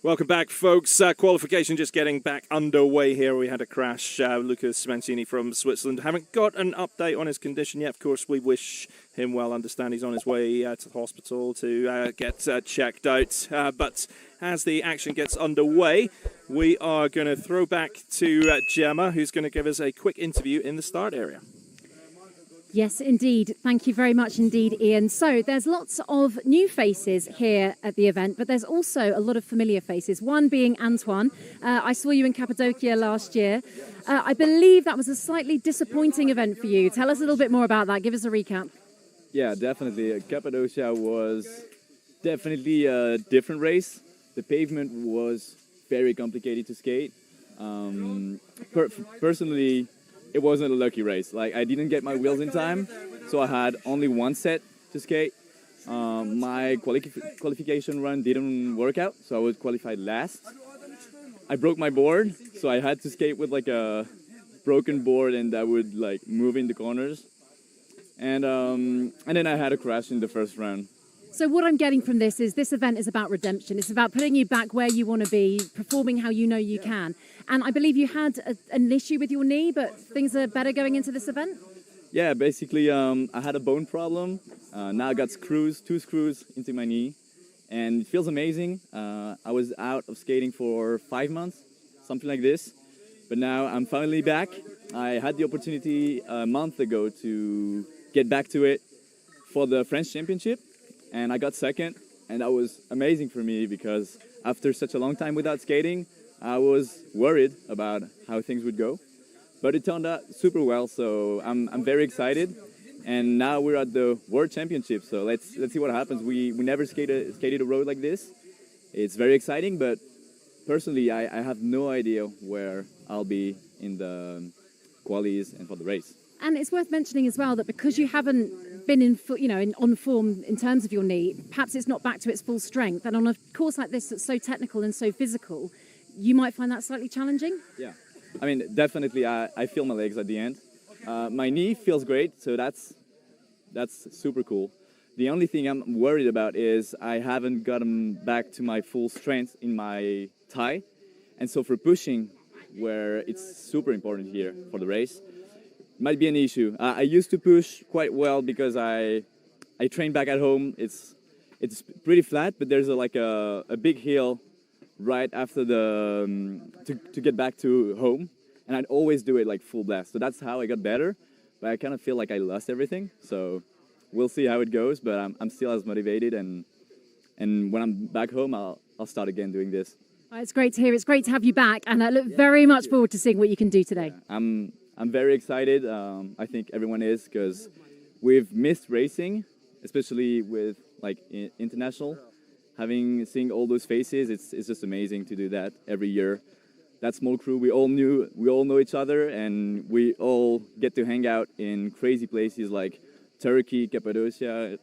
Welcome back, folks. Qualification just getting back underway here. We had a crash. Lucas Mancini from Switzerland. Haven't got an update on his condition yet. Of course, we wish him well. Understand he's on his way to the hospital to get checked out. But as the action gets underway, we are going to throw back to Gemma, who's going to give us a quick interview in the start area. Yes, indeed. Thank you very much indeed, Ian. So there's lots of new faces here at the event, but there's also a lot of familiar faces, one being Antoine. I saw you in Cappadocia last year. I believe that was a slightly disappointing event for you. Tell us a little bit more about that. Give us a recap. Yeah, definitely. Cappadocia was definitely a different race. The pavement was very complicated to skate. Personally, it wasn't a lucky race. Like, I didn't get my wheels in time, so I had only one set to skate. My qualification run didn't work out, so I was qualified last. I broke my board, so I had to skate with like a broken board, and I would like move in the corners. And then I had a crash in the first round. So what I'm getting from this is this event is about redemption. It's about putting you back where you want to be, performing how you know you can. And I believe you had an issue with your knee, but things are better going into this event? Yeah, basically I had a bone problem. Now I got screws, 2 screws into my knee. And it feels amazing. I was out of skating for 5 months, something like this. But now I'm finally back. I had the opportunity a month ago to get back to it for the French Championship. And I got second, and that was amazing for me because after such a long time without skating, I was worried about how things would go. But it turned out super well, so I'm very excited. And now we're at the World Championship, so let's see what happens. We never skated a road like this. It's very exciting, but personally, I have no idea where I'll be in the qualies and for the race. And it's worth mentioning as well that because you haven't been on form in terms of your knee, perhaps it's not back to its full strength. And on a course like this that's so technical and so physical, you might find that slightly challenging. Yeah, I mean, definitely I feel my legs at the end. My knee feels great, so that's super cool. The only thing I'm worried about is I haven't gotten back to my full strength in my thigh. And so for pushing, where it's super important here for the race, might be an issue. I used to push quite well because I train back at home. It's pretty flat, but there's a big hill right after to get back to home, and I'd always do it like full blast. So that's how I got better. But I kind of feel like I lost everything. So we'll see how it goes. But I'm still as motivated, and when I'm back home, I'll start again doing this. Oh, it's great to hear. It's great to have you back, and I look very much forward to seeing what you can do today. Yeah, I'm very excited. I think everyone is, because we've missed racing, especially with like international. Seeing all those faces, it's just amazing to do that every year. That small crew, we all know each other, and we all get to hang out in crazy places like Turkey, Cappadocia,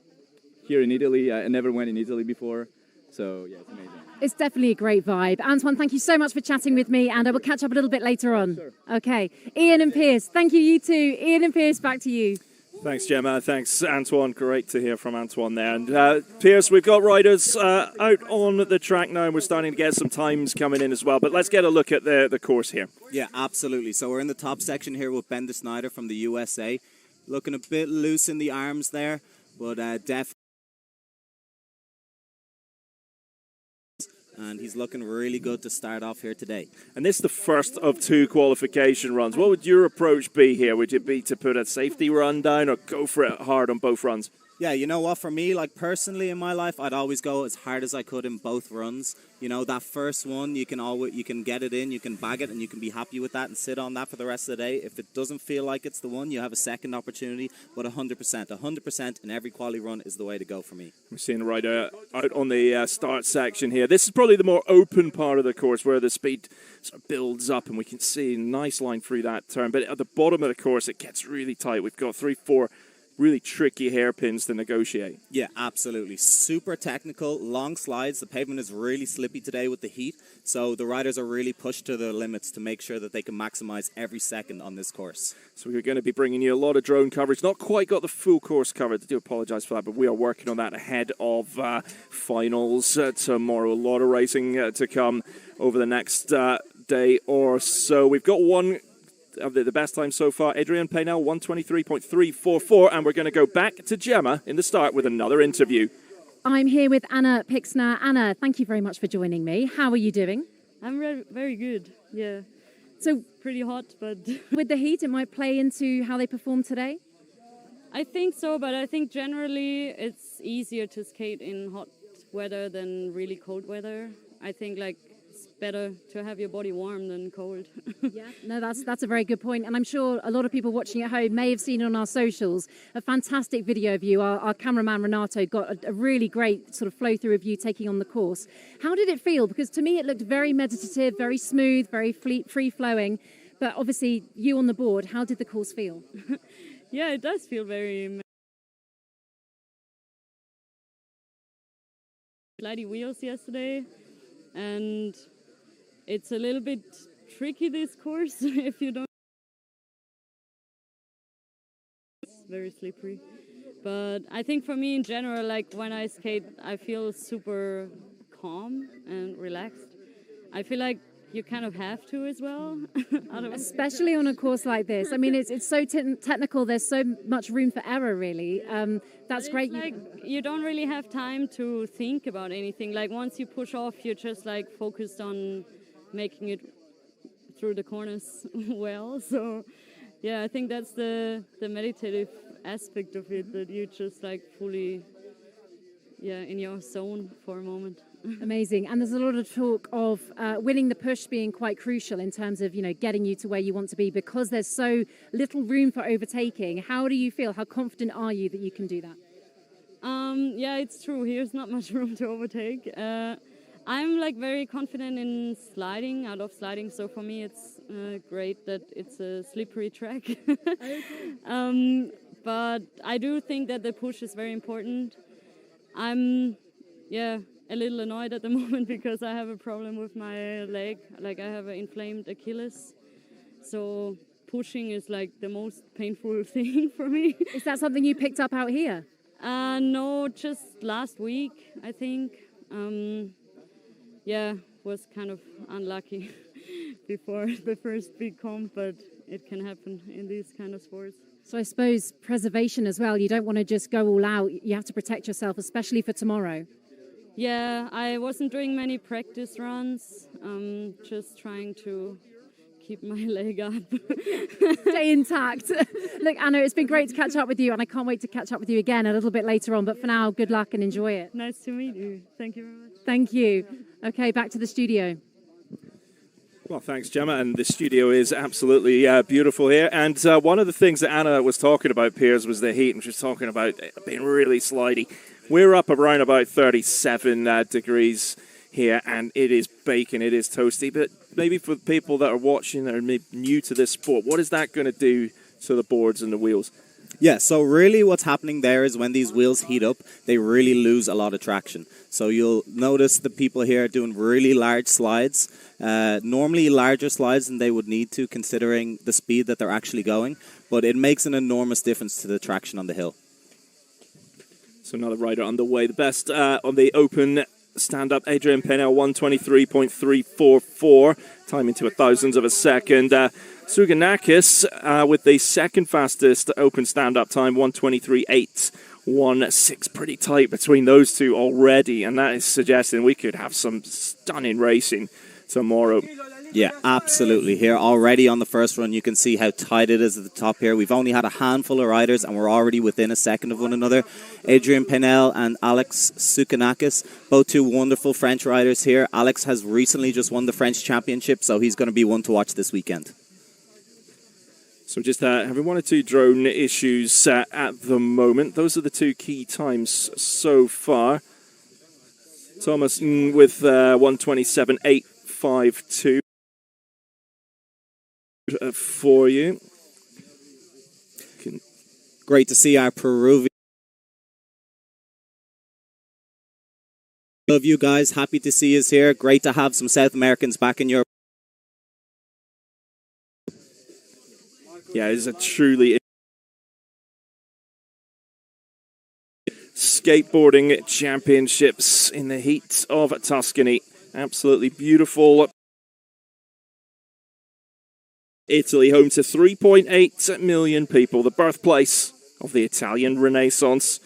here in Italy. I never went in Italy before, so yeah, it's amazing. It's definitely a great vibe. Antoine, thank you so much for chatting with me, and I will catch up a little bit later on. Sure. Okay. Ian and Piers, thank you too. Ian and Piers, back to you. Thanks, Gemma. Thanks, Antoine. Great to hear from Antoine there. And Piers, we've got riders out on the track now, and we're starting to get some times coming in as well. But let's get a look at the course here. Yeah, absolutely. So we're in the top section here with Ben de Snyder from the USA. Looking a bit loose in the arms there, but definitely. And he's looking really good to start off here today. And this is the first of 2 qualification runs. What would your approach be here? Would it be to put a safety run down or go for it hard on both runs? Yeah, you know what, for me, like personally in my life, I'd always go as hard as I could in both runs. You know, that first one, you can get it in, you can bag it, and you can be happy with that and sit on that for the rest of the day. If it doesn't feel like it's the one, you have a second opportunity, but 100% in every quali run is the way to go for me. We're seeing the rider out on the start section here. This is probably the more open part of the course where the speed sort of builds up, and we can see a nice line through that turn. But at the bottom of the course, it gets really tight. We've got 3, 4 really tricky hairpins to negotiate. Yeah, absolutely. Super technical, long slides. The pavement is really slippy today with the heat, so the riders are really pushed to their limits to make sure that they can maximize every second on this course. So we're going to be bringing you a lot of drone coverage. Not quite got the full course covered. I do apologise for that, but we are working on that ahead of finals tomorrow. A lot of racing to come over the next day or so. We've got one of the best time so far, Adrian Paynell, 123.344, and we're going to go back to Gemma in the start with another interview. I'm here with Anna Pixner. Anna, thank you very much for joining me. How are you doing? I'm very good, yeah. So, pretty hot, but... with the heat, it might play into how they perform today? I think so, but I think generally it's easier to skate in hot weather than really cold weather. I think, like, it's better to have your body warm than cold. Yeah, no, that's a very good point. And I'm sure a lot of people watching at home may have seen on our socials a fantastic video of you. Our cameraman Renato got a really great sort of flow through of you taking on the course. How did it feel? Because to me it looked very meditative, very smooth, very free flowing. But obviously you on the board, how did the course feel? Yeah, it does feel very slidey wheels yesterday. And it's a little bit tricky, this course, if you don't. It's very slippery. But I think for me in general, like when I skate, I feel super calm and relaxed. I feel like you kind of have to as well. Especially on a course like this. I mean, it's so technical. There's so much room for error, really. That's great. Like, you don't really have time to think about anything. Like once you push off, you're just like focused on making it through the corners well. So, yeah, I think that's the meditative aspect of it, that you just like fully, in your zone for a moment. Amazing. And there's a lot of talk of winning the push being quite crucial in terms of, getting you to where you want to be, because there's so little room for overtaking. How do you feel? How confident are you that you can do that? Yeah, it's true. Here's not much room to overtake. I'm like very confident in sliding, out of sliding. So for me, it's great that it's a slippery track. But I do think that the push is very important. I'm, a little annoyed at the moment because I have a problem with my leg. Like I have an inflamed Achilles. So pushing is like the most painful thing for me. Is that something you picked up out here? No, just last week, I think. Was kind of unlucky before the first big comp, but it can happen in these kind of sports. So I suppose preservation as well. You don't want to just go all out. You have to protect yourself, especially for tomorrow. Yeah, I wasn't doing many practice runs. Just trying to keep my leg up. Stay intact. Look, Anna, it's been great to catch up with you, and I can't wait to catch up with you again a little bit later on. But for now, good luck and enjoy it. Nice to meet you. Thank you very much. Thank you. Okay, back to the studio. Well, thanks, Gemma. And the studio is absolutely beautiful here. And one of the things that Anna was talking about, Piers, was the heat, and she was talking about it being really slidey. We're up around about 37 degrees here, and it is baking, it is toasty. But maybe for people that are watching that are maybe new to this sport, what is that going to do to the boards and the wheels? Yeah, so really what's happening there is when these wheels heat up, they really lose a lot of traction. So you'll notice the people here doing really large slides, normally larger slides than they would need to considering the speed that they're actually going, but it makes an enormous difference to the traction on the hill. So another rider on the way. The best on the open stand-up, Adrian Paynell, 123.344, timing to a thousandth of a second. Suganakis with the second fastest open stand-up time, 123.816. Pretty tight between those two already, and that is suggesting we could have some stunning racing tomorrow. Yeah, absolutely. Here already on the first run, you can see how tight it is at the top here. We've only had a handful of riders, and we're already within a second of one another. Adrian Paynell and Alex Sukanakis, both two wonderful French riders here. Alex has recently just won the French championship, so he's going to be one to watch this weekend. So just having one or two drone issues at the moment. Those are the two key times so far. Thomas with 127.852 for you. great to see our Peruvian of you guys. Happy to see us here. Great to have some South Americans back in Europe. Yeah, it's a truly skateboarding championships in the heat of Tuscany. Absolutely beautiful. Italy, home to 3.8 million people, the birthplace of the Italian Renaissance.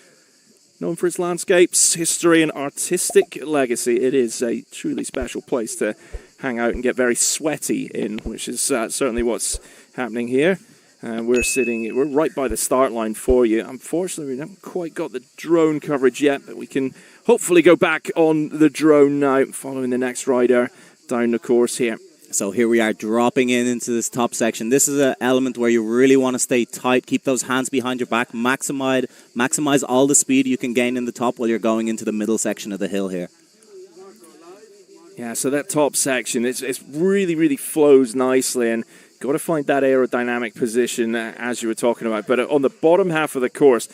Known for its landscapes, history, and artistic legacy, it is a truly special place to hang out and get very sweaty in, which is certainly what's happening here. We're right by the start line for you. Unfortunately, we haven't quite got the drone coverage yet, but we can hopefully go back on the drone now, following the next rider down the course here. So here we are dropping into this top section. This is an element where you really want to stay tight, keep those hands behind your back, maximize all the speed you can gain in the top while you're going into the middle section of the hill here. Yeah, so that top section, it's really flows nicely, and got to find that aerodynamic position as you were talking about. But on the bottom half of the course,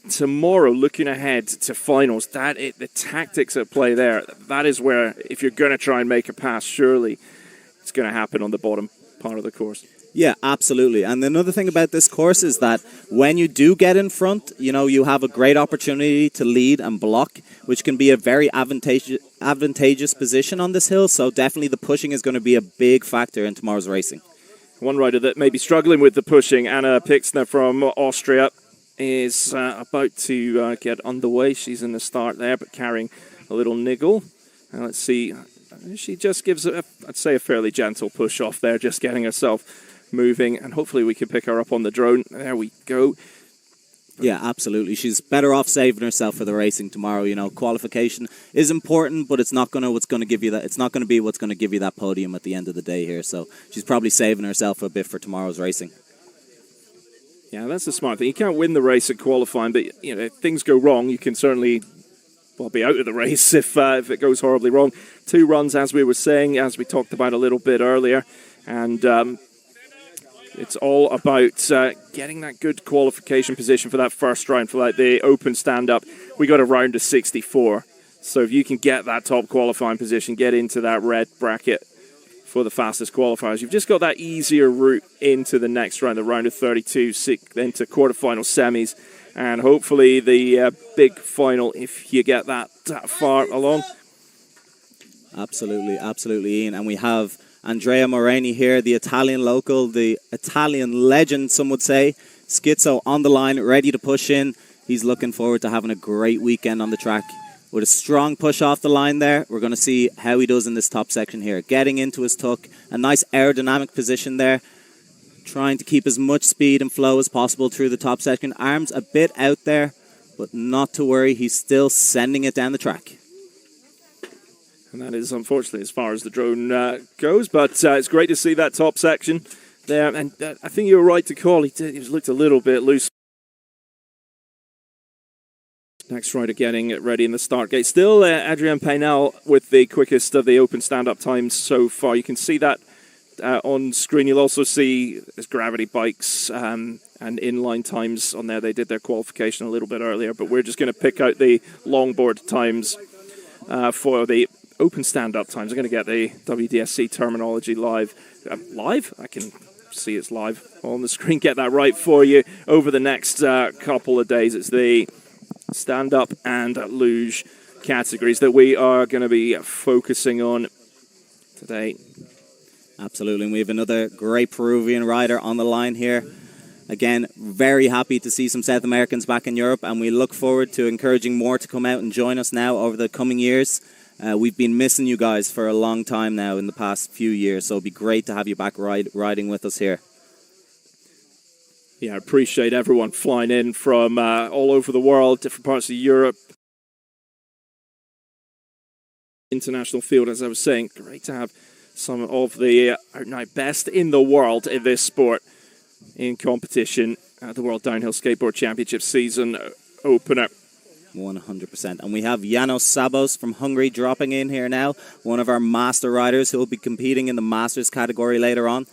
tomorrow, looking ahead to finals, the tactics at play there, that is where, if you're going to try and make a pass, surely it's going to happen on the bottom part of the course. Yeah, absolutely. And another thing about this course is that when you do get in front, you have a great opportunity to lead and block, which can be a very advantageous position on this hill. So definitely the pushing is going to be a big factor in tomorrow's racing. One rider that may be struggling with the pushing, Anna Pixner from Austria, is about to get underway. She's in the start there, but carrying a little niggle. Let's see. She just gives, I'd say, a fairly gentle push off there, just getting herself moving, and hopefully we can pick her up on the drone. There we go. Yeah, absolutely. She's better off saving herself for the racing tomorrow. Qualification is important, but it's not going to give you that. It's not going to be what's going to give you that podium at the end of the day here. So she's probably saving herself a bit for tomorrow's racing. Yeah, that's the smart thing. You can't win the race at qualifying, but if things go wrong, you can certainly be out of the race if it goes horribly wrong. 2 runs, as we were saying, as we talked about a little bit earlier, and it's all about getting that good qualification position for that first round, for the open stand-up. We got a round of 64, so if you can get that top qualifying position, get into that red bracket for the fastest qualifiers, you've just got that easier route into the next round, the round of 32, into quarterfinal semis, and hopefully the big final if you get that far along. Absolutely, Ian. And we have Andrea Moreni here, the Italian local, the Italian legend, some would say. Schizo on the line, ready to push in. He's looking forward to having a great weekend on the track. With a strong push off the line there, we're going to see how he does in this top section here. Getting into his tuck, a nice aerodynamic position there. Trying to keep as much speed and flow as possible through the top section. Arms a bit out there, but not to worry. He's still sending it down the track. And that is, unfortunately, as far as the drone goes. But it's great to see that top section there. And I think you were right to call. He looked a little bit loose. Next rider getting ready in the start gate. Still, Adrian Painel with the quickest of the open stand-up times so far. You can see that on screen. You'll also see there's gravity bikes and inline times on there. They did their qualification a little bit earlier, but we're just going to pick out the longboard times for the open stand-up times. I'm going to get the WDSC terminology live. Live? I can see it's live on the screen. Get that right for you over the next couple of days. It's the stand-up and luge categories that we are going to be focusing on today. Absolutely, and we have another great Peruvian rider on the line here. Again, very happy to see some South Americans back in Europe, and we look forward to encouraging more to come out and join us now over the coming years. We've been missing you guys for a long time now in the past few years, so it'd be great to have you back riding with us here. Yeah, I appreciate everyone flying in from all over the world, different parts of Europe. International field, as I was saying, great to have some of the out-and-out best in the world in this sport in competition at the World Downhill Skateboard Championship season opener. 100%. And we have Janos Szabos from Hungary dropping in here now, one of our master riders who will be competing in the masters category later on.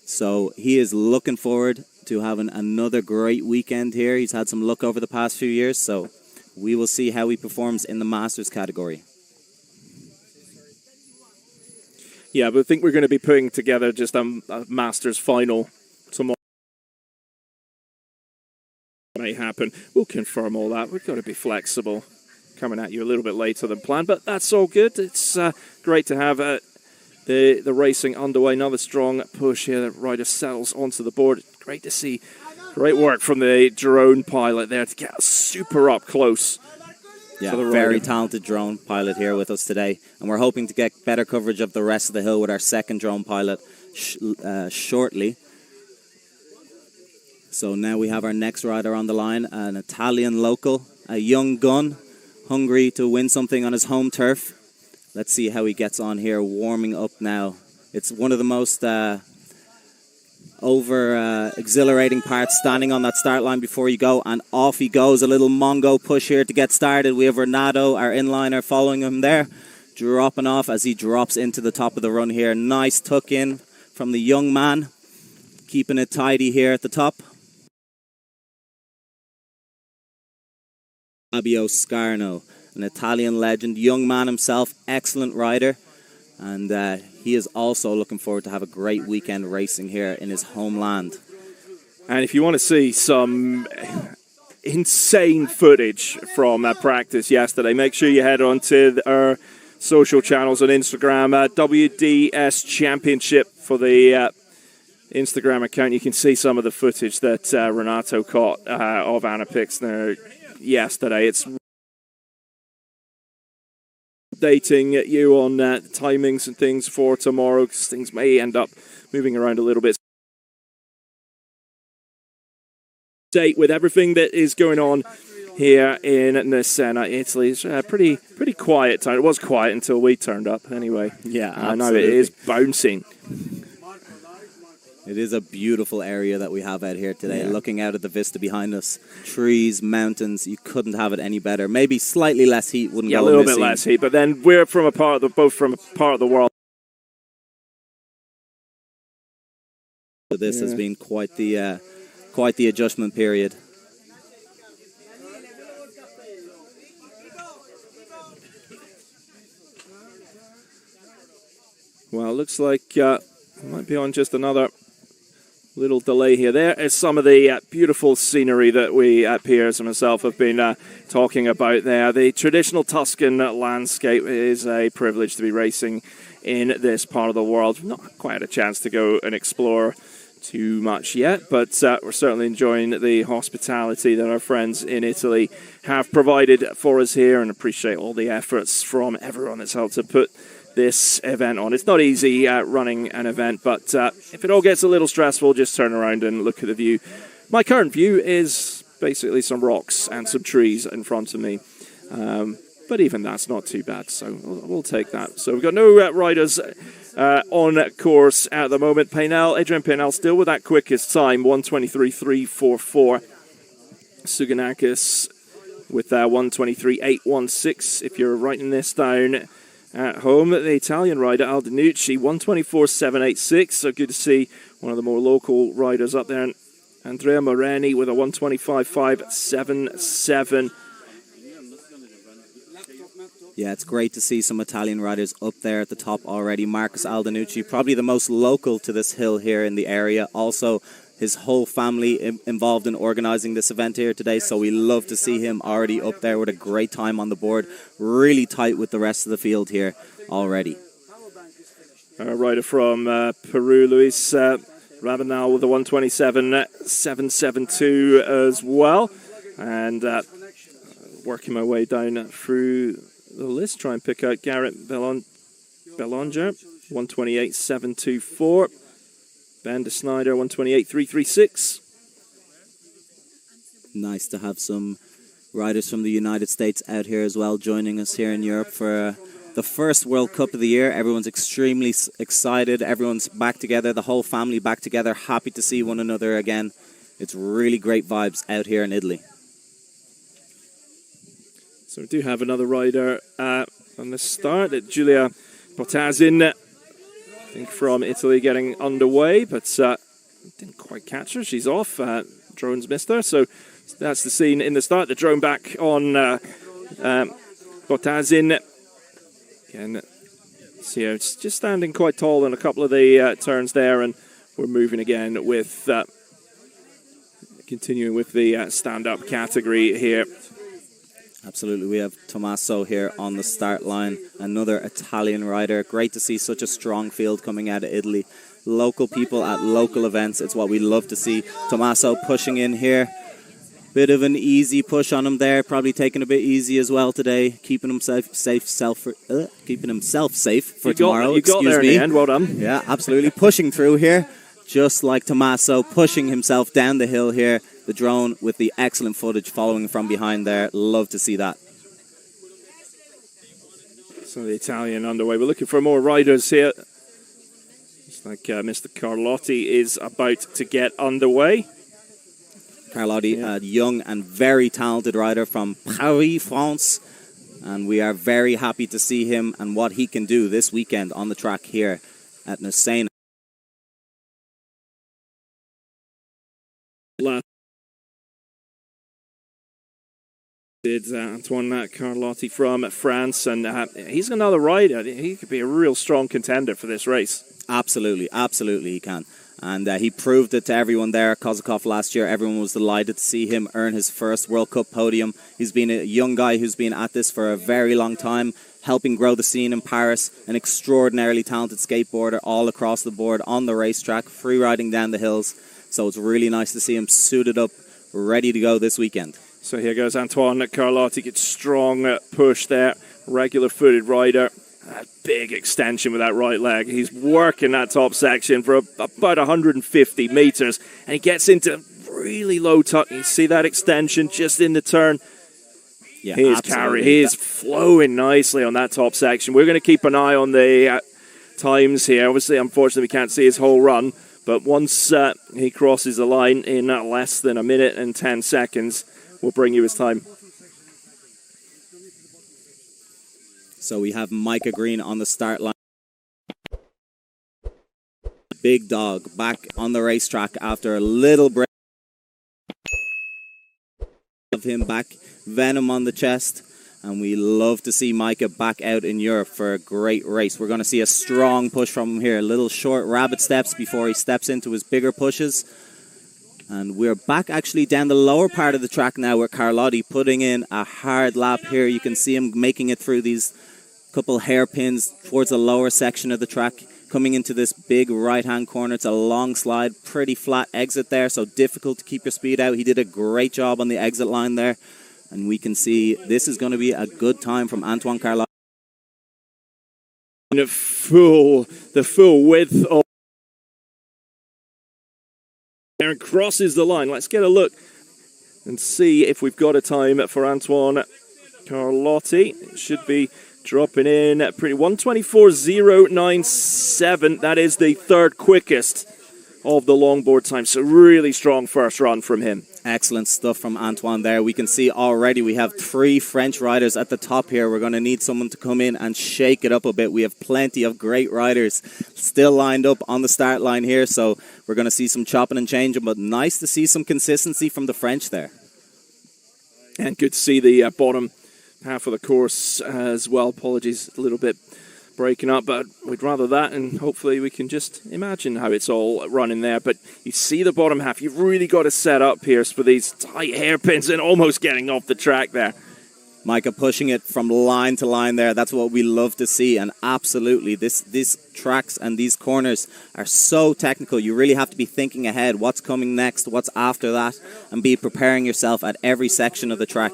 So he is looking forward to having another great weekend here. He's had some luck over the past few years, so we will see how he performs in the Masters category. Yeah, but I think we're going to be putting together just a Masters final tomorrow. May happen. We'll confirm all that. We've got to be flexible. Coming at you a little bit later than planned, but that's all good. It's great to have the racing underway. Another strong push here. The rider settles onto the board. Great to see. Great work from the drone pilot there to get super up close. Yeah, very talented drone pilot here with us today. And we're hoping to get better coverage of the rest of the hill with our second drone pilot shortly. So now we have our next rider on the line, an Italian local, a young gun, hungry to win something on his home turf. Let's see how he gets on here, warming up now. It's one of the most exhilarating parts, standing on that start line before you go, and off he goes. A little Mongo push here to get started. We have Renato, our inliner, following him there, dropping off as he drops into the top of the run here. Nice tuck in from the young man, keeping it tidy here at the top. Fabio Scarno, an Italian legend, young man himself, excellent rider, and he is also looking forward to have a great weekend racing here in his homeland. And if you want to see some insane footage from practice yesterday, make sure you head on to our social channels on Instagram, WDS Championship for the Instagram account. You can see some of the footage that Renato caught of Anna Pixner yesterday. It's updating you on timings and things for tomorrow, because things may end up moving around a little bit. Date with everything that is going on here in Nusenna, Italy. It's pretty quiet time. It was quiet until we turned up anyway. Yeah, I know it is bouncing. It is a beautiful area that we have out here today. Yeah. Looking out at the vista behind us, trees, mountains, you couldn't have it any better. Maybe slightly less heat wouldn't go. Yeah, a little bit less heat, but then we're both from a part of the world. So this has been quite the adjustment period. Well, it looks like might be on just another little delay here. There is some of the beautiful scenery that we, Piers and myself, have been talking about there. The traditional Tuscan landscape is a privilege to be racing in this part of the world. Not quite had a chance to go and explore too much yet, but we're certainly enjoying the hospitality that our friends in Italy have provided for us here, and appreciate all the efforts from everyone that's helped to put this event on. It's not easy running an event, but if it all gets a little stressful, just turn around and look at the view. My current view is basically some rocks and some trees in front of me, but even that's not too bad, so we'll take that. So we've got no riders on course at the moment. Adrian Painel still with that quickest time, 1:23.344. Suganakis with 1:23.816. If you're writing this down at home, the Italian rider Aldenucci, 1:24.786. So good to see one of the more local riders up there. And Andrea Moreni with a 1:25.577. Yeah, it's great to see some Italian riders up there at the top already. Marcus Aldenucci, probably the most local to this hill here in the area. Also, his whole family involved in organising this event here today, so we love to see him already up there with a great time on the board. Really tight with the rest of the field here already. A rider from Peru, Luis Rabanal, with a 1:27.772 as well. And working my way down through the list, try and pick out Garrett Bellonger, 1:28.724. Ben de Snyder, 1:28.336. Nice to have some riders from the United States out here as well, joining us here in Europe for the first World Cup of the year. Everyone's extremely excited. Everyone's back together, the whole family back together, happy to see one another again. It's really great vibes out here in Italy. So we do have another rider on the start, Giulia Bottazin, I think from Italy, getting underway, but didn't quite try to catch her. She's off. Drone's missed her. So that's the scene in the start. The drone back on Botazin. Again, so, it's just standing quite tall in a couple of the turns there, and we're moving again with continuing with the stand-up category here. Absolutely, we have Tommaso here on the start line, another Italian rider. Great to see such a strong field coming out of Italy. Local people at local events, it's what we love to see. Tommaso pushing in here. Bit of an easy push on him there, probably taking a bit easy as well today, keeping himself safe for tomorrow. You got there in the end, well done. Yeah, absolutely, pushing through here, just like Tommaso, pushing himself down the hill here. The drone with the excellent footage following from behind there. Love to see that. So the Italian underway. We're looking for more riders here. It's like Mr. Carlotti is about to get underway. Carlotti, a young and very talented rider from Paris, France. And we are very happy to see him and what he can do this weekend on the track here at Nusenna. Antoine Carlotti from France, and he's another rider. He could be a real strong contender for this race. Absolutely, absolutely he can. And he proved it to everyone there at Kozakov last year. Everyone was delighted to see him earn his first World Cup podium. He's been a young guy who's been at this for a very long time, helping grow the scene in Paris. An extraordinarily talented skateboarder all across the board on the racetrack, free riding down the hills. So it's really nice to see him suited up, ready to go this weekend. So here goes Antoine Carlotti, gets strong push there, regular footed rider, a big extension with that right leg. He's working that top section for about 150 meters, and he gets into really low tuck. You see that extension just in the turn. Yeah, he is flowing nicely on that top section. We're going to keep an eye on the times here. Obviously, unfortunately, we can't see his whole run, but once he crosses the line in less than a minute and 10 seconds, we'll bring you his time. So we have Micah Green on the start line. Big dog back on the racetrack after a little break. Of him back, Venom on the chest. And we love to see Micah back out in Europe for a great race. We're going to see a strong push from him here. Little short rabbit steps before he steps into his bigger pushes. And we're back actually down the lower part of the track now with Carlotti putting in a hard lap here. You can see him making it through these couple hairpins towards the lower section of the track, coming into this big right-hand corner. It's a long slide, pretty flat exit there, so difficult to keep your speed out. He did a great job on the exit line there. And we can see this is going to be a good time from Antoine Carlotti. The full width of and crosses the line. Let's get a look and see if we've got a time for Antoine Carlotti. It should be dropping in pretty 1:24.097. That is the third quickest of the longboard time. So really strong first run from him. Excellent stuff from Antoine there. We can see already we have 3 French riders at the top here. We're going to need someone to come in and shake it up a bit. We have plenty of great riders still lined up on the start line here, so we're going to see some chopping and changing, but nice to see some consistency from the French there. And good to see the bottom half of the course as well. Apologies, a little bit breaking up, but we'd rather that, and hopefully we can just imagine how it's all running there. But you see the bottom half, you've really got to set up, Pierce, for these tight hairpins and almost getting off the track there. Micah pushing it from line to line there. That's what we love to see, and absolutely, these tracks and these corners are so technical. You really have to be thinking ahead, what's coming next, what's after that, and be preparing yourself at every section of the track.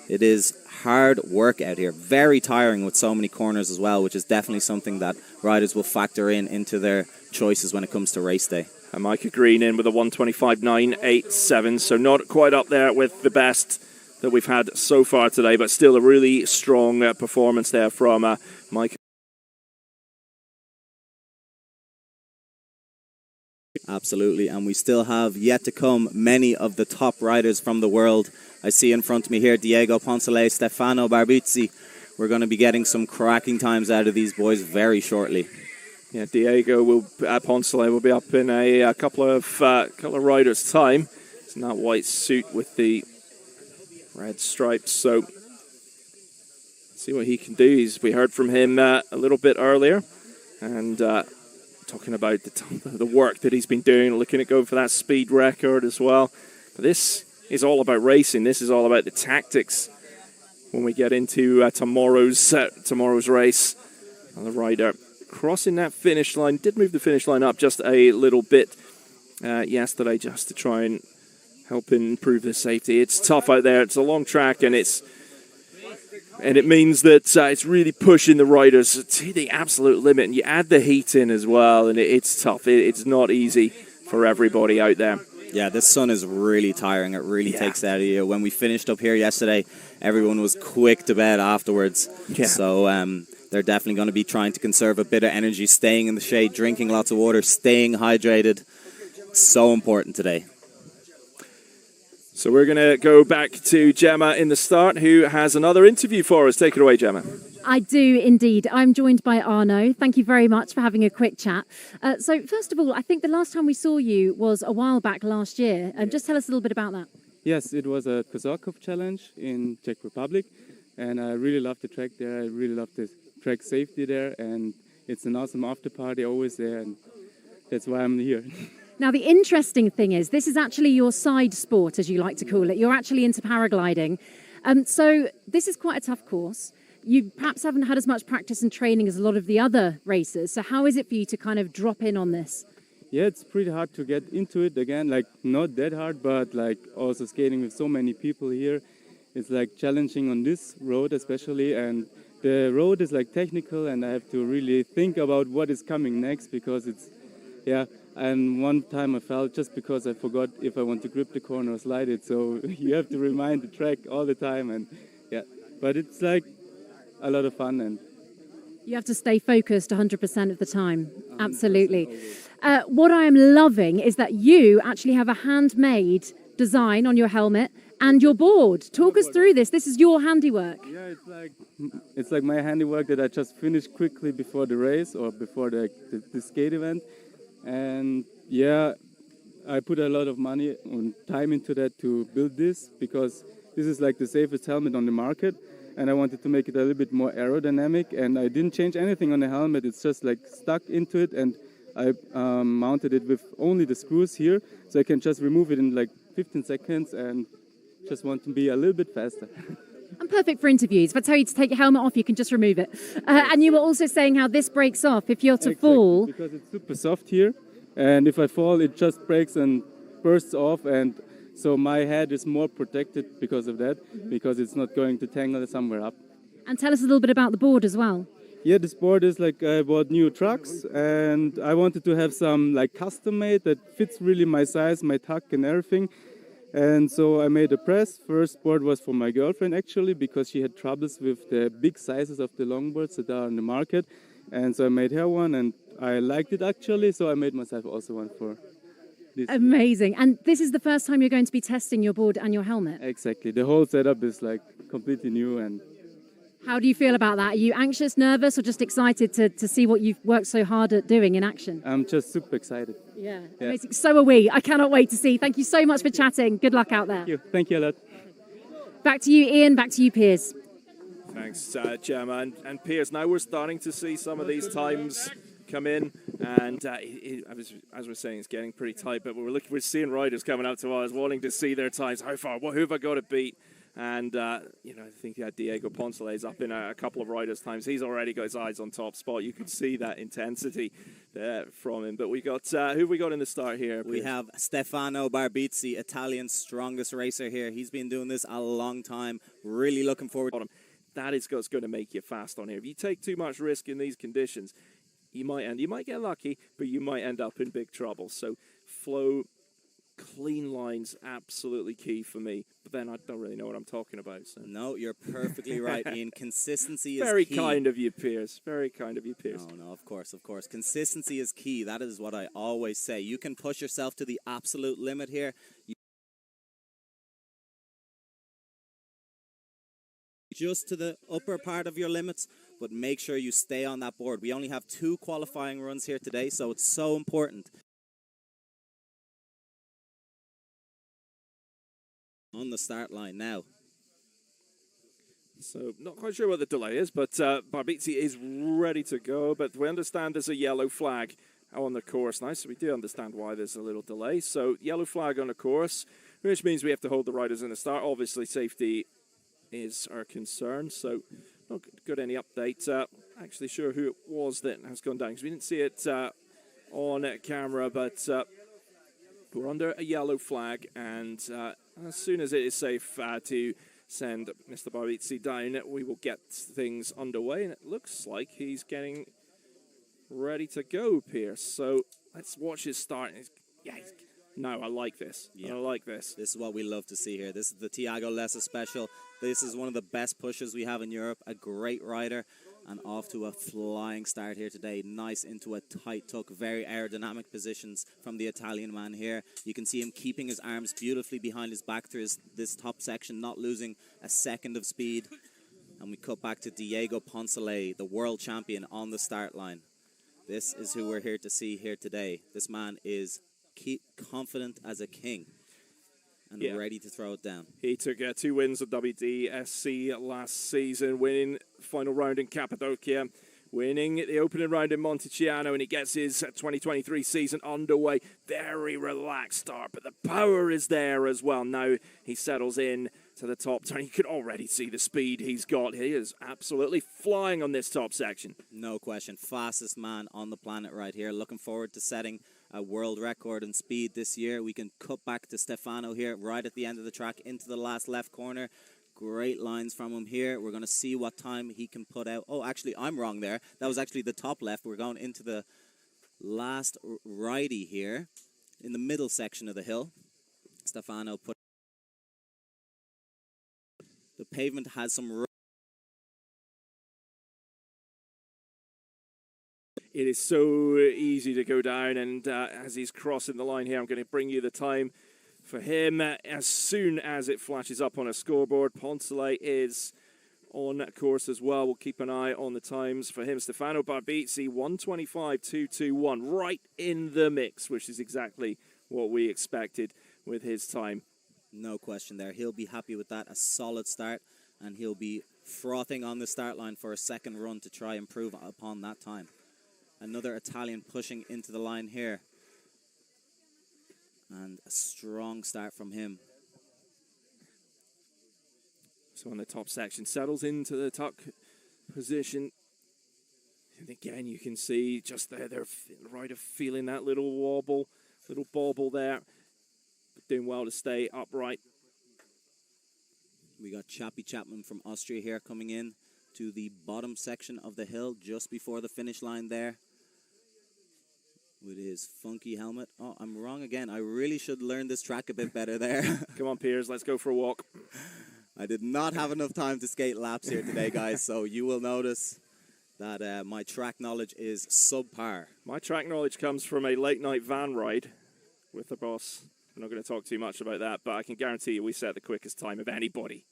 It is hard work out here, very tiring with so many corners as well, which is definitely something that riders will factor into their choices when it comes to race day. And Micah Green in with a 1:25.987, so not quite up there with the best that we've had so far today, but still a really strong performance there from Micah. Absolutely, and we still have yet to come many of the top riders from the world. I see in front of me here Diego Poncelet, Stefano Barbizzi. We're going to be getting some cracking times out of these boys very shortly. Yeah, Diego Ponce will be up in a couple of riders' time. It's in that white suit with the red stripes. So see what he can do. We heard from him a little bit earlier, and talking about the work that he's been doing, looking at going for that speed record as well. But this is all about racing. This is all about the tactics when we get into tomorrow's race. And the rider crossing that finish line, did move the finish line up just a little bit yesterday, just to try and help improve the safety. It's tough out there. It's a long track, and it means that it's really pushing the riders to the absolute limit. And you add the heat in as well, and it's tough. It's not easy for everybody out there. Yeah, this sun is really tiring. It really takes it out of you. When we finished up here yesterday, everyone was quick to bed afterwards. Yeah. So they're definitely going to be trying to conserve a bit of energy, staying in the shade, drinking lots of water, staying hydrated. So important today. So we're going to go back to Gemma in the start, who has another interview for us. Take it away, Gemma. I do indeed. I'm joined by Arno. Thank you very much for having a quick chat. So first of all, I think the last time we saw you was a while back last year. Just tell us a little bit about that. Yes, it was a Kozakov challenge in Czech Republic, and I really love the track there. I really love the track safety there, and it's an awesome after party always there, and that's why I'm here. Now, the interesting thing is this is actually your side sport, as you like to call it. You're actually into paragliding. So this is quite a tough course. You perhaps haven't had as much practice and training as a lot of the other racers. So how is it for you to kind of drop in on this? Yeah, it's pretty hard to get into it again. Like, not that hard, but like also skating with so many people here. It's like challenging on this road especially. And the road is like technical, and I have to really think about what is coming next, because it's, yeah. And one time I fell just because I forgot if I want to grip the corner or slide it. So you have to remind the track all the time. And yeah, but it's like a lot of fun. And you have to stay focused 100% of the time. Absolutely. What I am loving is that you actually have a handmade design on your helmet and your board. Talk us through this. This is your handiwork. Yeah, it's like my handiwork that I just finished quickly before the race or before the skate event. And yeah, I put a lot of money and time into that to build this, because this is like the safest helmet on the market, and I wanted to make it a little bit more aerodynamic, and I didn't change anything on the helmet. It's just like stuck into it, and I mounted it with only the screws here, so I can just remove it in like 15 seconds and just want to be a little bit faster. And perfect for interviews. If I tell you to take your helmet off, you can just remove it. And you were also saying how this breaks off if you're to fall. Because it's super soft here, and if I fall, it just breaks and bursts off, and so my head is more protected because of that, because it's not going to tangle somewhere up. And tell us a little bit about the board as well. Yeah, this board is like, I bought new trucks, and I wanted to have some like custom made that fits really my size, my tuck and everything. And so I made a press. First board was for my girlfriend, actually, because she had troubles with the big sizes of the longboards that are on the market. And so I made her one, and I liked it, actually, so I made myself also one for this. Amazing. And this is the first time you're going to be testing your board and your helmet? Exactly. The whole setup is like completely new. And how do you feel about that? Are you anxious, nervous, or just excited to see what you've worked so hard at doing in action? I'm just super excited. Yeah. Amazing. So are we. I cannot wait to see. Thank you so much for chatting. Good luck out there. Thank you a lot. Back to you, Ian. Back to you, Piers. Thanks, Gemma and Piers. Now we're starting to see some of these times come in, and as we're saying, it's getting pretty tight. But we're seeing riders coming up to us, wanting to see their times. How far? Who have I got to beat? And, I think Diego Ponce is up in a couple of riders' times. He's already got his eyes on top spot. You can see that intensity there from him. But we got, who have we got in the start here? We have Stefano Barbizzi, Italian's strongest racer here. He's been doing this a long time. Really looking forward to him. That is what's going to make you fast on here. If you take too much risk in these conditions, you might get lucky, but you might end up in big trouble. So flow, clean lines, absolutely key for me. But then I don't really know what I'm talking about. So. No, you're perfectly right, Ian. Consistency is very key. kind of you, Piers. Very kind of you, Piers. No, of course. Consistency is key. That is what I always say. You can push yourself to the absolute limit here. Just to the upper part of your limits, but make sure you stay on that board. We only have 2 qualifying runs here today, so it's so important. On the start line now. So, not quite sure what the delay is, but Barbizzi is ready to go. But we understand there's a yellow flag on the course now, so we do understand why there's a little delay. So, yellow flag on the course, which means we have to hold the riders in the start. Obviously, safety is our concern, so not got any update. Actually sure who it was that has gone down, because we didn't see it on camera, but we're under a yellow flag, and as soon as it is safe to send Mr. Barbizzi down, we will get things underway, and it looks like he's getting ready to go, Pierce. So let's watch his start. No, I like this. Yeah. I like this. This is what we love to see here. This is the Tiago Lessa special. This is one of the best pushes we have in Europe. A great rider, and off to a flying start here today. Nice into a tight tuck, very aerodynamic positions from the Italian man here. You can see him keeping his arms beautifully behind his back through this top section, not losing a second of speed. And we cut back to Diego Poncelet, the world champion, on the start line. This is who we're here to see here today. This man is confident as a king and ready to throw it down. He took 2 wins at WDSC last season, winning final round in Cappadocia, winning the opening round in Monteciano, and he gets his 2023 season underway. Very relaxed start, but the power is there as well. Now he settles in to the top turn. You can already see the speed he's got. He is absolutely flying on this top section. No question. Fastest man on the planet right here. Looking forward to setting a world record in speed this year. We can cut back to Stefano here right at the end of the track into the last left corner. Great lines from him here. We're going to see what time he can put out. Oh, actually, I'm wrong there. That was actually the top left. We're going into the last righty here in the middle section of the hill. Stefano put... The pavement has some... It is so easy to go down, and as he's crossing the line here, I'm going to bring you the time for him as soon as it flashes up on a scoreboard. Poncelet is on course as well. We'll keep an eye on the times for him. Stefano Barbizzi, 1:25.221, right in the mix, which is exactly what we expected with his time. No question there. He'll be happy with that. A solid start, and he'll be frothing on the start line for a second run to try and improve upon that time. Another Italian pushing into the line here. And a strong start from him. So on the top section, settles into the tuck position. And again, you can see just there, the rider feeling that little wobble, little bobble there. But doing well to stay upright. We got Chappie Chapman from Austria here coming in to the bottom section of the hill just before the finish line there. With his funky helmet. Oh, I'm wrong again. I really should learn this track a bit better there. Come on, Piers, let's go for a walk. I did not have enough time to skate laps here today, guys, so you will notice that my track knowledge is subpar. My track knowledge comes from a late-night van ride with the boss. I'm not going to talk too much about that, but I can guarantee you we set the quickest time of anybody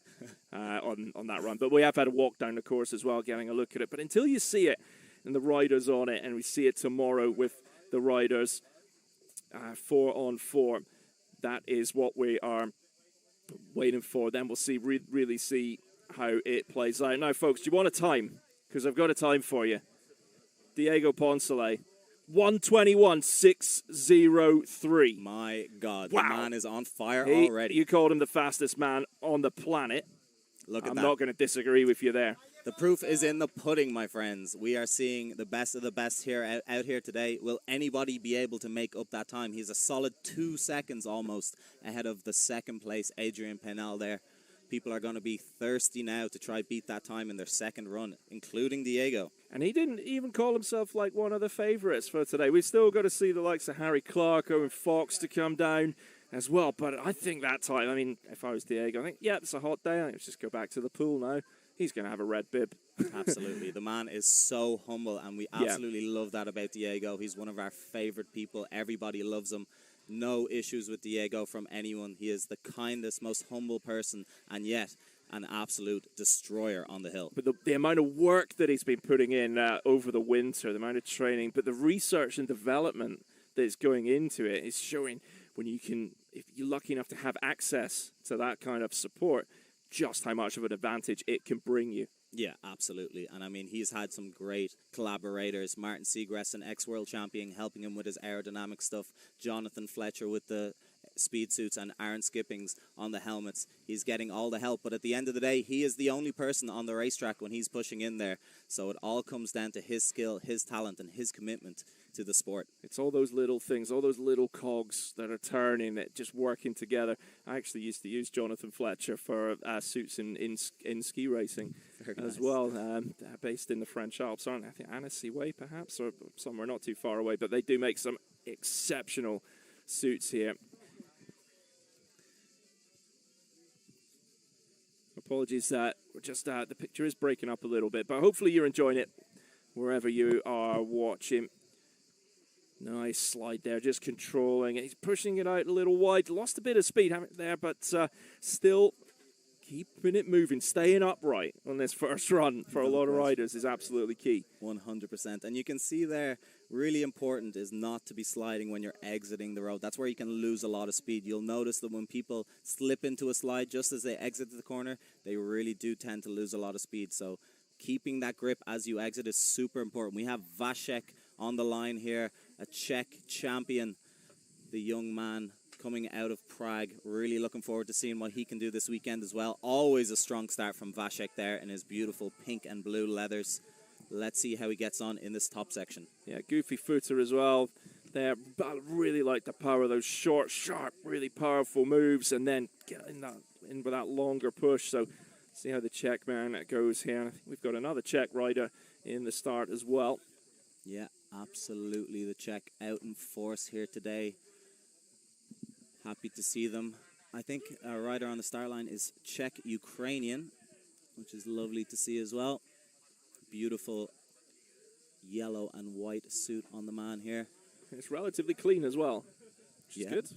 on that run. But we have had a walk down the course as well, getting a look at it. But until you see it and the riders on it, and we see it tomorrow with the riders 4-on-4. That is what we are waiting for. Then we'll see really see how it plays out. Now, folks, do you want a time? Because I've got a time for you. Diego Poncelet, 1:21.603. My God, wow. The man is on fire already. You called him the fastest man on the planet. Look at I'm that. not going to disagree with you there. The proof is in the pudding, my friends. We are seeing the best of the best here out here today. Will anybody be able to make up that time? He's a solid 2 seconds almost ahead of the second place, Adrian Penal there. People are going to be thirsty now to try beat that time in their second run, including Diego. And he didn't even call himself like one of the favourites for today. We've still got to see the likes of Harry Clark, Owen Fox to come down as well. But I think that time, I mean, if I was Diego, I think, yeah, it's a hot day. Let's just go back to the pool now. He's going to have a red bib. Absolutely. The man is so humble, and we absolutely love that about Diego. He's one of our favourite people. Everybody loves him. No issues with Diego from anyone. He is the kindest, most humble person, and yet an absolute destroyer on the hill. But the amount of work that he's been putting in over the winter, the amount of training, but the research and development that is going into it is showing when you can, if you're lucky enough to have access to that kind of support, just how much of an advantage it can bring you. Yeah, absolutely. And I mean, he's had some great collaborators. Martin Segrest, an ex-world champion, helping him with his aerodynamic stuff. Jonathan Fletcher with the speed suits, and Aaron Skippings on the helmets. He's getting all the help, but at the end of the day, he is the only person on the racetrack when he's pushing in there. So it all comes down to his skill, his talent, and his commitment to the sport. It's all those little things, all those little cogs that are turning, that just working together. I actually used to use Jonathan Fletcher for suits in ski racing as well, based in the French Alps, aren't they? I think Annecy Way, perhaps, or somewhere not too far away, but they do make some exceptional suits here. Apologies that just the picture is breaking up a little bit, but hopefully you're enjoying it wherever you are watching. Nice slide there, just controlling it. He's pushing it out a little wide. Lost a bit of speed there, but still keeping it moving. Staying upright on this first run for a lot of riders is absolutely key. 100%. And you can see there, really important is not to be sliding when you're exiting the road. That's where you can lose a lot of speed. You'll notice that when people slip into a slide just as they exit the corner, they really do tend to lose a lot of speed. So keeping that grip as you exit is super important. We have Vasek on the line here, a Czech champion, the young man coming out of Prague. Really looking forward to seeing what he can do this weekend as well. Always a strong start from Vasek there in his beautiful pink and blue leathers. Let's see how he gets on in this top section. Yeah, goofy footer as well there. But I really like the power of those short, sharp, really powerful moves, and then get in with that longer push. So see how the Czech man goes here. I think we've got another Czech rider in the start as well. Yeah, absolutely. The Czech out in force here today. Happy to see them. I think our rider on the start line is Czech-Ukrainian, which is lovely to see as well. Beautiful yellow and white suit on the man here. It's relatively clean as well, which is good.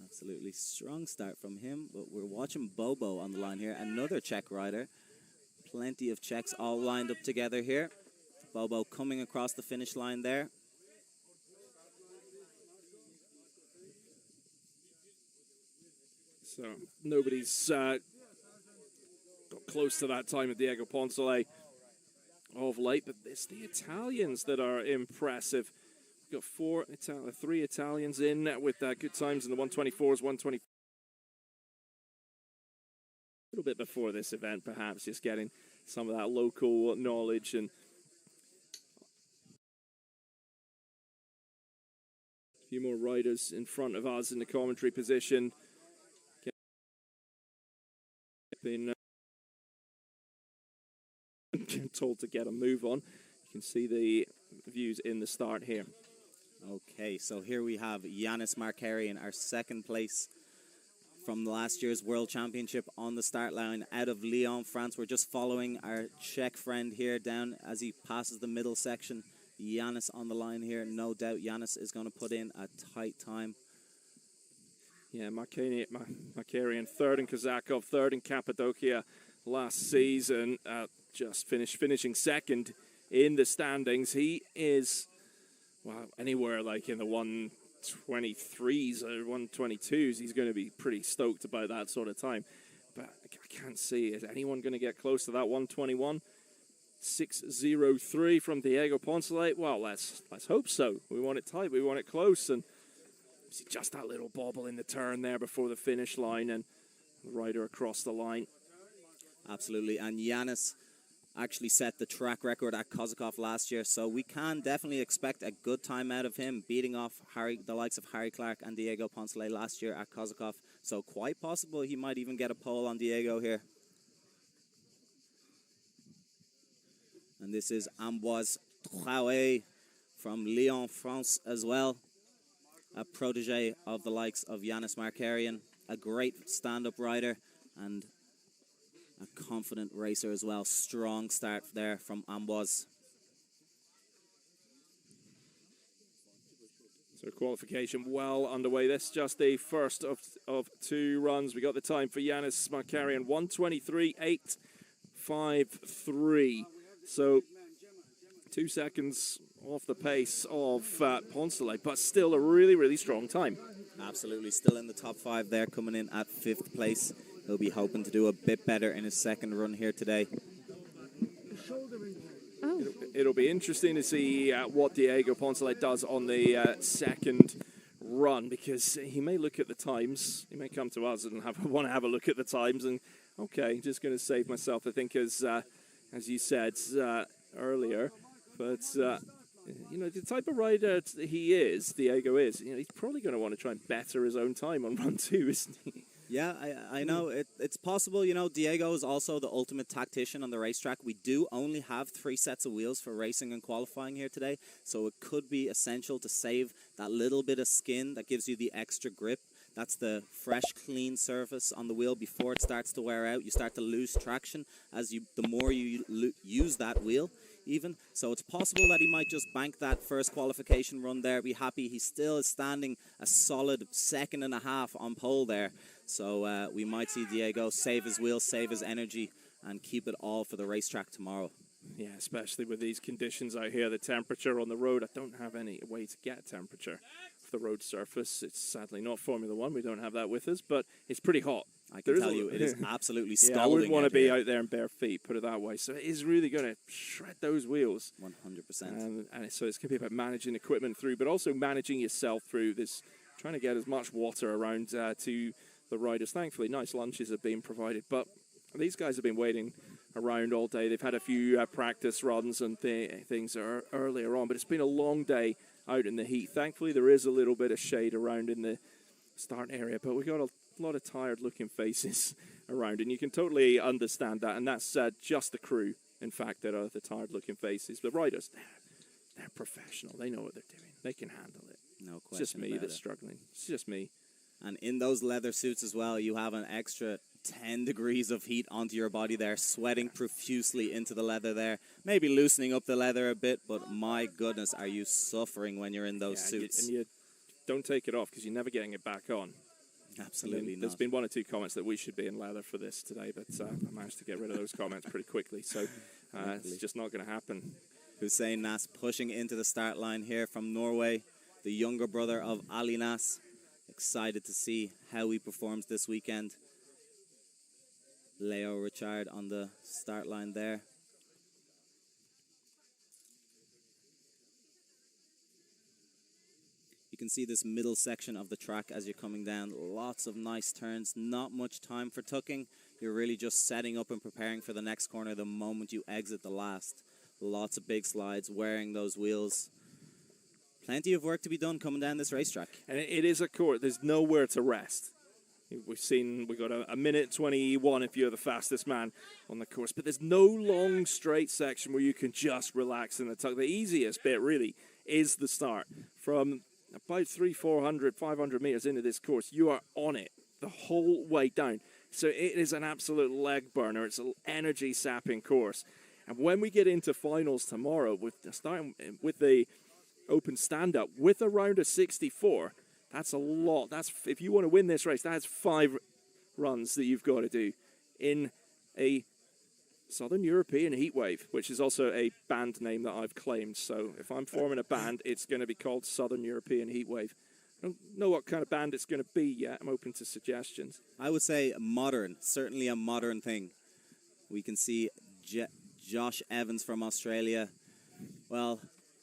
Absolutely strong start from him, but we're watching Bobo on the line here, another Czech rider. Plenty of Czechs all lined up together here. Bobo coming across the finish line there. So nobody's got close to that time of Diego Poncelet of late, but it's the Italians that are impressive. We've got three Italians in with good times in the 124s, 120. A little bit before this event, perhaps, just getting some of that local knowledge and a few more riders in front of us in the commentary position. Been told to get a move on. You can see the views in the start here. Okay, so here we have Yanis Markarian, our second place from last year's World Championship on the start line out of Lyon, France. We're just following our Czech friend here down as he passes the middle section. Yanis on the line here. No doubt Yanis is going to put in a tight time. Yeah, Markarian third in Kazakov, third in Cappadocia last season. Just finishing second in the standings. He is, well, anywhere like in the 123s or 122s, he's going to be pretty stoked about that sort of time. But I can't see, is anyone going to get close to that 121? 6:03 from Diego Poncelet. Well, let's hope so. We want it tight. We want it close. And see just that little bobble in the turn there before the finish line and the rider across the line. Absolutely. And Yanis actually set the track record at Kozakov last year, so we can definitely expect a good time out of him, beating off the likes of Harry Clark and Diego Poncelet last year at Kozakov. So quite possible he might even get a pole on Diego here. And this is Ambroise Traoré from Lyon, France as well. A protege of the likes of Yanis Markarian, a great stand-up rider and a confident racer as well. Strong start there from Ambroise. So qualification well underway. This just the first of 2 runs. We got the time for Yanis Markarian, 1:23.853. So 2 seconds off the pace of Poncelet, but still a really, really strong time. Absolutely, still in the top 5 there, coming in at 5th place. He'll be hoping to do a bit better in his second run here today. It'll be interesting to see what Diego Poncelet does on the second run, because he may look at the times. He may come to us and want to have a look at the times and, okay, just going to save myself, I think, as you said earlier. But, you know, the type of rider Diego is, you know, he's probably going to want to try and better his own time on run 2, isn't he? Yeah, I know. It's possible. You know, Diego is also the ultimate tactician on the racetrack. We do only have 3 sets of wheels for racing and qualifying here today, so it could be essential to save that little bit of skin that gives you the extra grip. That's the fresh, clean surface on the wheel before it starts to wear out. You start to lose traction the more you use that wheel. Even so, it's possible that he might just bank that first qualification run there, be happy. He still is standing a solid 2.5 seconds on pole there, so we might see Diego save his wheels, save his energy, and keep it all for the racetrack tomorrow. Yeah, especially with these conditions out here, the temperature on the road. I don't have any way to get temperature for the road surface. It's sadly not Formula 1. We don't have that with us, but it's pretty hot. I can tell you, it is absolutely scalding. I wouldn't want to be out there in bare feet, put it that way. So it is really going to shred those wheels. 100%. And so it's going to be about managing equipment through, but also managing yourself through this, trying to get as much water around to the riders. Thankfully, nice lunches have been provided, but these guys have been waiting around all day. They've had a few practice runs and things earlier on, but it's been a long day out in the heat. Thankfully, there is a little bit of shade around in the start area, but we've got a lot of tired-looking faces around, and you can totally understand that, and that's just the crew, in fact, that are the tired-looking faces. The riders, they're professional. They know what they're doing. They can handle it. No question. It's just me that's struggling. It's just me. And in those leather suits as well, you have an extra 10 degrees of heat onto your body there, sweating profusely into the leather there, maybe loosening up the leather a bit, but my goodness, are you suffering when you're in those suits. And you don't take it off because you're never getting it back on. Absolutely There's not. been 1 or 2 comments that we should be in leather for this today, but I managed to get rid of those comments pretty quickly, so it's just not going to happen. Hussein Nas pushing into the start line here from Norway, the younger brother of Ali Nas. Excited to see how he performs this weekend. Leo Richard on the start line there. You can see this middle section of the track as you're coming down. Lots of nice turns, not much time for tucking. You're really just setting up and preparing for the next corner the moment you exit the last. Lots of big slides, wearing those wheels. Plenty of work to be done coming down this racetrack. And it is a court. There's nowhere to rest. We've got a minute 21 if you're the fastest man on the course, but there's no long straight section where you can just relax in the tuck. The easiest bit really is the start. From about 300, 500 meters into this course, you are on it the whole way down. So it is an absolute leg burner. It's an energy sapping course. And when we get into finals tomorrow, starting with the open stand-up with a round of 64, that's a lot. That's, if you want to win this race, that's 5 runs that you've got to do in a Southern European heatwave, which is also a band name that I've claimed. So if I'm forming a band, it's going to be called Southern European Heatwave. I don't know what kind of band it's going to be yet. I'm open to suggestions. I would say modern, certainly a modern thing. We can see Josh Evans from Australia. Well,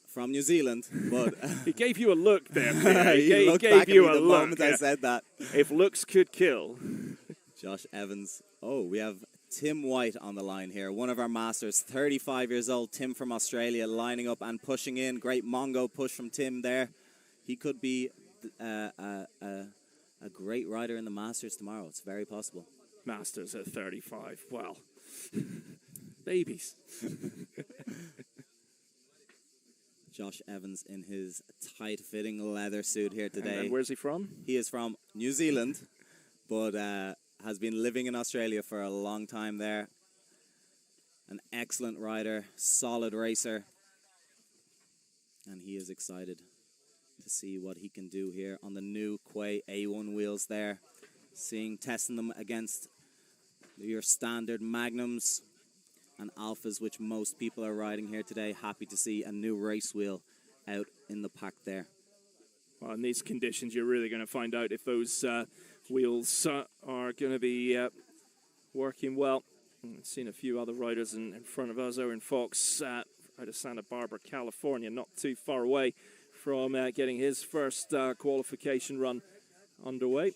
from New Zealand, but he gave you a look there. He gave you a look the moment I said that. If looks could kill. Josh Evans. Oh, we have Tim White on the line here. One of our masters, 35 years old. Tim from Australia, lining up and pushing in. Great Mongo push from Tim there. He could be a great rider in the Masters tomorrow. It's very possible. Masters at 35. Well, babies. Josh Evans in his tight-fitting leather suit here today. And where's he from? He is from New Zealand, but has been living in Australia for a long time there. An excellent rider, solid racer, and he is excited. to see what he can do here on the new Quer A1 wheels there. Testing them against your standard Magnums and Alphas, which most people are riding here today. Happy to see a new race wheel out in the pack there. Well, in these conditions, you're really going to find out if those wheels are going to be working well. I've seen a few other riders in front of us. Owen Fox out of Santa Barbara, California, not too far away from getting his first qualification run underway.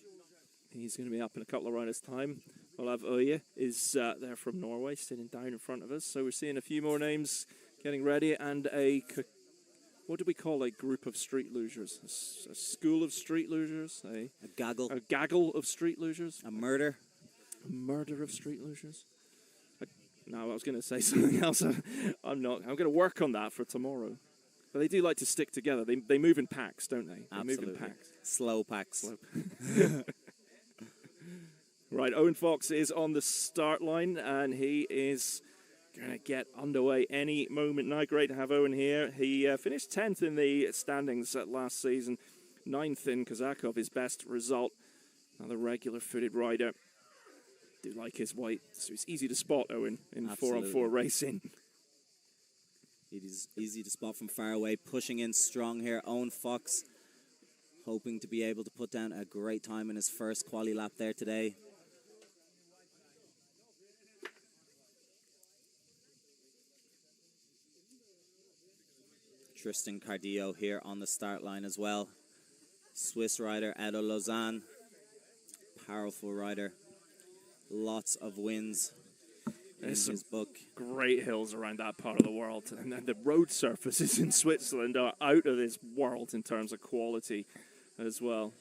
He's going to be up in a couple of riders' time. We'll have Oye is there from Norway, sitting down in front of us. So we're seeing a few more names getting ready, and what do we call a group of street losers? A school of street losers? A gaggle. A gaggle of street losers? A murder. A murder of street losers? No, I was going to say something else. I'm not. I'm going to work on that for tomorrow. But they do like to stick together. They move in packs, don't they? They Absolutely. move in packs. Slow packs. Right, Owen Fox is on the start line, and he is going to get underway any moment now. Great to have Owen here. He finished 10th in the standings last season, 9th in Kazakov, his best result. Another regular-footed rider. Do like his white, so it's easy to spot Owen in 4-on-4 racing. It is easy to spot from far away, pushing in strong here. Owen Fox hoping to be able to put down a great time in his first quali lap there today. Tristan Cardillo here on the start line as well. Swiss rider out of Lausanne. Powerful rider. Lots of wins in his book. Great hills around that part of the world. And the road surfaces in Switzerland are out of this world in terms of quality as well.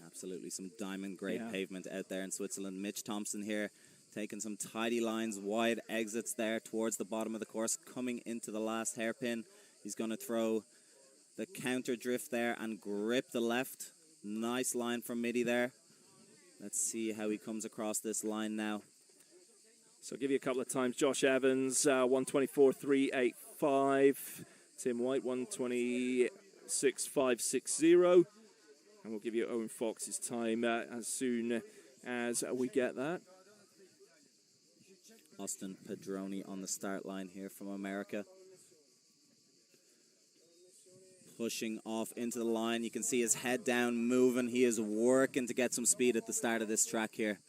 Absolutely. Some diamond grade pavement out there in Switzerland. Mitch Thompson here taking some tidy lines, wide exits there towards the bottom of the course, coming into the last hairpin. He's going to throw the counter drift there and grip the left. Nice line from Mitty there. Let's see how he comes across this line now. So I'll give you a couple of times. Josh Evans, 1:24.385. Tim White, 1:26.560. And we'll give you Owen Fox's time as soon as we get that. Austin Padroni on the start line here from America. Pushing off into the line. You can see his head down, moving. He is working to get some speed at the start of this track here.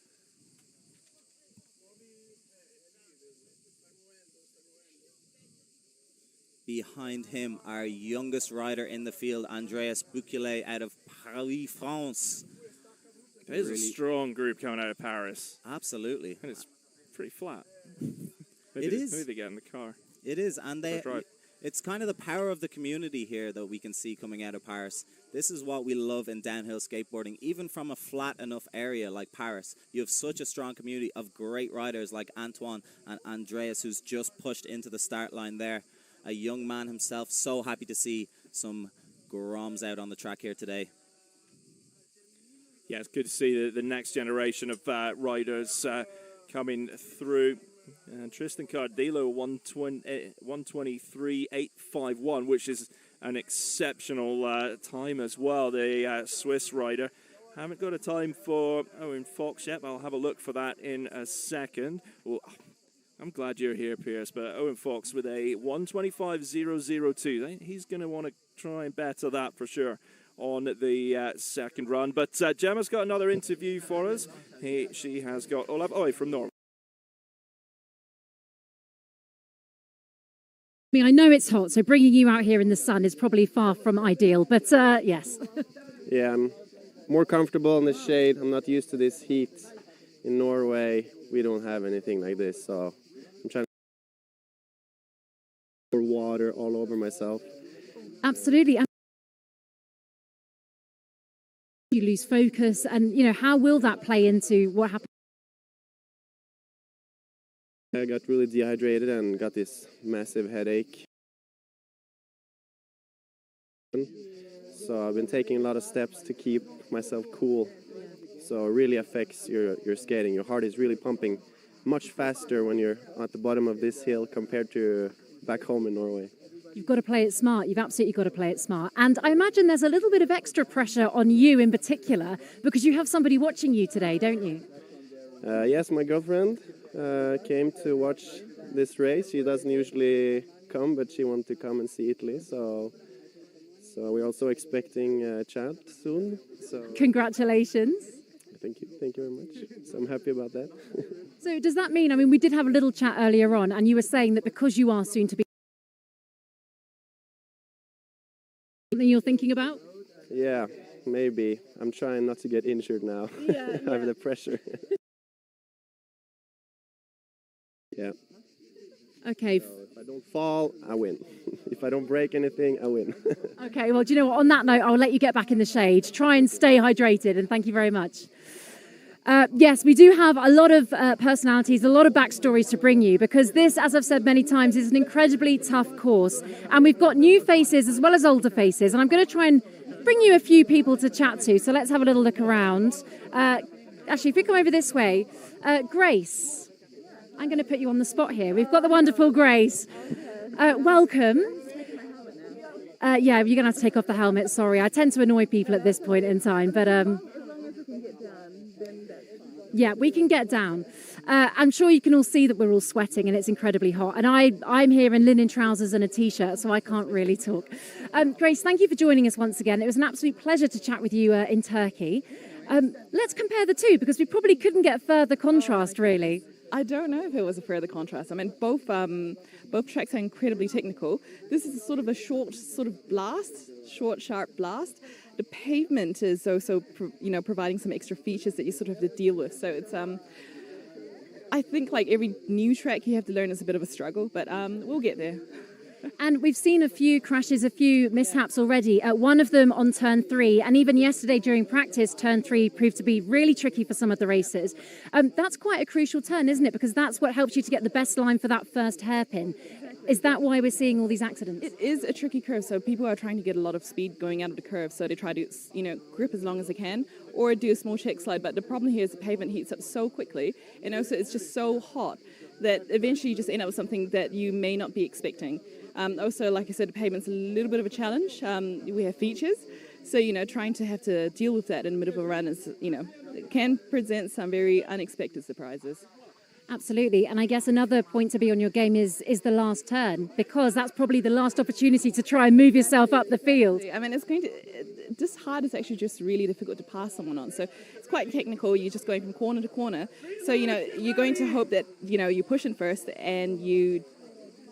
Behind him, our youngest rider in the field, Andreas Bukele out of Paris, France. There's a strong group coming out of Paris. Absolutely. And it's pretty flat. It is. Maybe they get in the car. It is, and it's kind of the power of the community here that we can see coming out of Paris. This is what we love in downhill skateboarding. Even from a flat enough area like Paris, you have such a strong community of great riders like Antoine and Andreas, who's just pushed into the start line there. A young man himself, so happy to see some Groms out on the track here today. Yeah, it's good to see the next generation of riders coming through. Tristan Cardillo, 1:23.851, which is an exceptional time as well. The Swiss rider. Haven't got a time for Owen Fox yet, but I'll have a look for that in a second. Well, I'm glad you're here, Pierce, but Owen Fox with a 1:25.002. He's going to want to try and better that for sure on the second run. But Gemma's got another interview for us. She has got Olav Oy from Norway. I mean, I know it's hot, so bringing you out here in the sun is probably far from ideal, but yes. Yeah, I'm more comfortable in the shade. I'm not used to this heat. In Norway, we don't have anything like this, so I'm trying to pour water all over myself. Absolutely. You lose focus, and, you know, how will that play into what happens? I got really dehydrated and got this massive headache. So I've been taking a lot of steps to keep myself cool. So it really affects your skating. Your heart is really pumping much faster when you're at the bottom of this hill compared to back home in Norway. You've got to play it smart. You've absolutely got to play it smart. And I imagine there's a little bit of extra pressure on you in particular because you have somebody watching you today, don't you? Yes, my girlfriend came to watch this race. She doesn't usually come, but she wanted to come and see Italy. So we're also expecting a child soon. So Congratulations. thank you very much. So I'm happy about that. So does that mean, I mean, we did have a little chat earlier on, and you were saying that because you are soon to be something you're thinking about? Yeah, maybe. I'm trying not to get injured now. Yeah, I have the pressure. Yeah. Okay. So if I don't fall, I win. If I don't break anything, I win. Okay, well, do you know what? On that note, I'll let you get back in the shade. Try and stay hydrated, and thank you very much. Yes, we do have a lot of personalities, a lot of backstories to bring you, because this, as I've said many times, is an incredibly tough course. And we've got new faces as well as older faces. And I'm going to try and bring you a few people to chat to. So let's have a little look around. Actually, if we come over this way, Grace, I'm going to put you on the spot here. We've got the wonderful Grace. Welcome. Yeah, you're going to have to take off the helmet. Sorry, I tend to annoy people at this point in time, but yeah, we can get down. I'm sure you can all see that we're all sweating and it's incredibly hot. And I'm here in linen trousers and a T-shirt, so I can't really talk. Grace, thank you for joining us once again. It was an absolute pleasure to chat with you in Turkey. Let's compare the two, because we probably couldn't get further contrast, really. I don't know if it was a further contrast. I mean, both tracks are incredibly technical. This is sort of a short, sharp blast. The pavement is also, providing some extra features that you sort of have to deal with. So it's, I think like every new track you have to learn is a bit of a struggle, but we'll get there. And we've seen a few crashes, a few mishaps already. One of them on turn 3, and even yesterday during practice, turn 3 proved to be really tricky for some of the racers. That's quite a crucial turn, isn't it? Because that's what helps you to get the best line for that first hairpin. Is that why we're seeing all these accidents? It is a tricky curve, so people are trying to get a lot of speed going out of the curve, so they try to, grip as long as they can, or do a small check slide. But the problem here is the pavement heats up so quickly, and also it's just so hot that eventually you just end up with something that you may not be expecting. Also, like I said, the pavement's a little bit of a challenge. We have features, so, trying to have to deal with that in the middle of a run is, it can present some very unexpected surprises. Absolutely. And I guess another point to be on your game is the last turn, because that's probably the last opportunity to try and move yourself up the field. I mean, this hard is actually just really difficult to pass someone on. So it's quite technical. You're just going from corner to corner. So, you're going to hope that, you push in first and you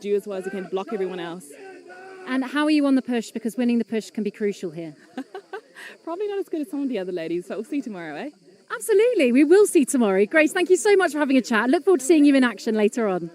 do as well as you can to block everyone else. And how are you on the push? Because winning the push can be crucial here. Probably not as good as some of the other ladies, but we'll see tomorrow, eh? Absolutely. We will see tomorrow. Grace, thank you so much for having a chat. I look forward to seeing you in action later on.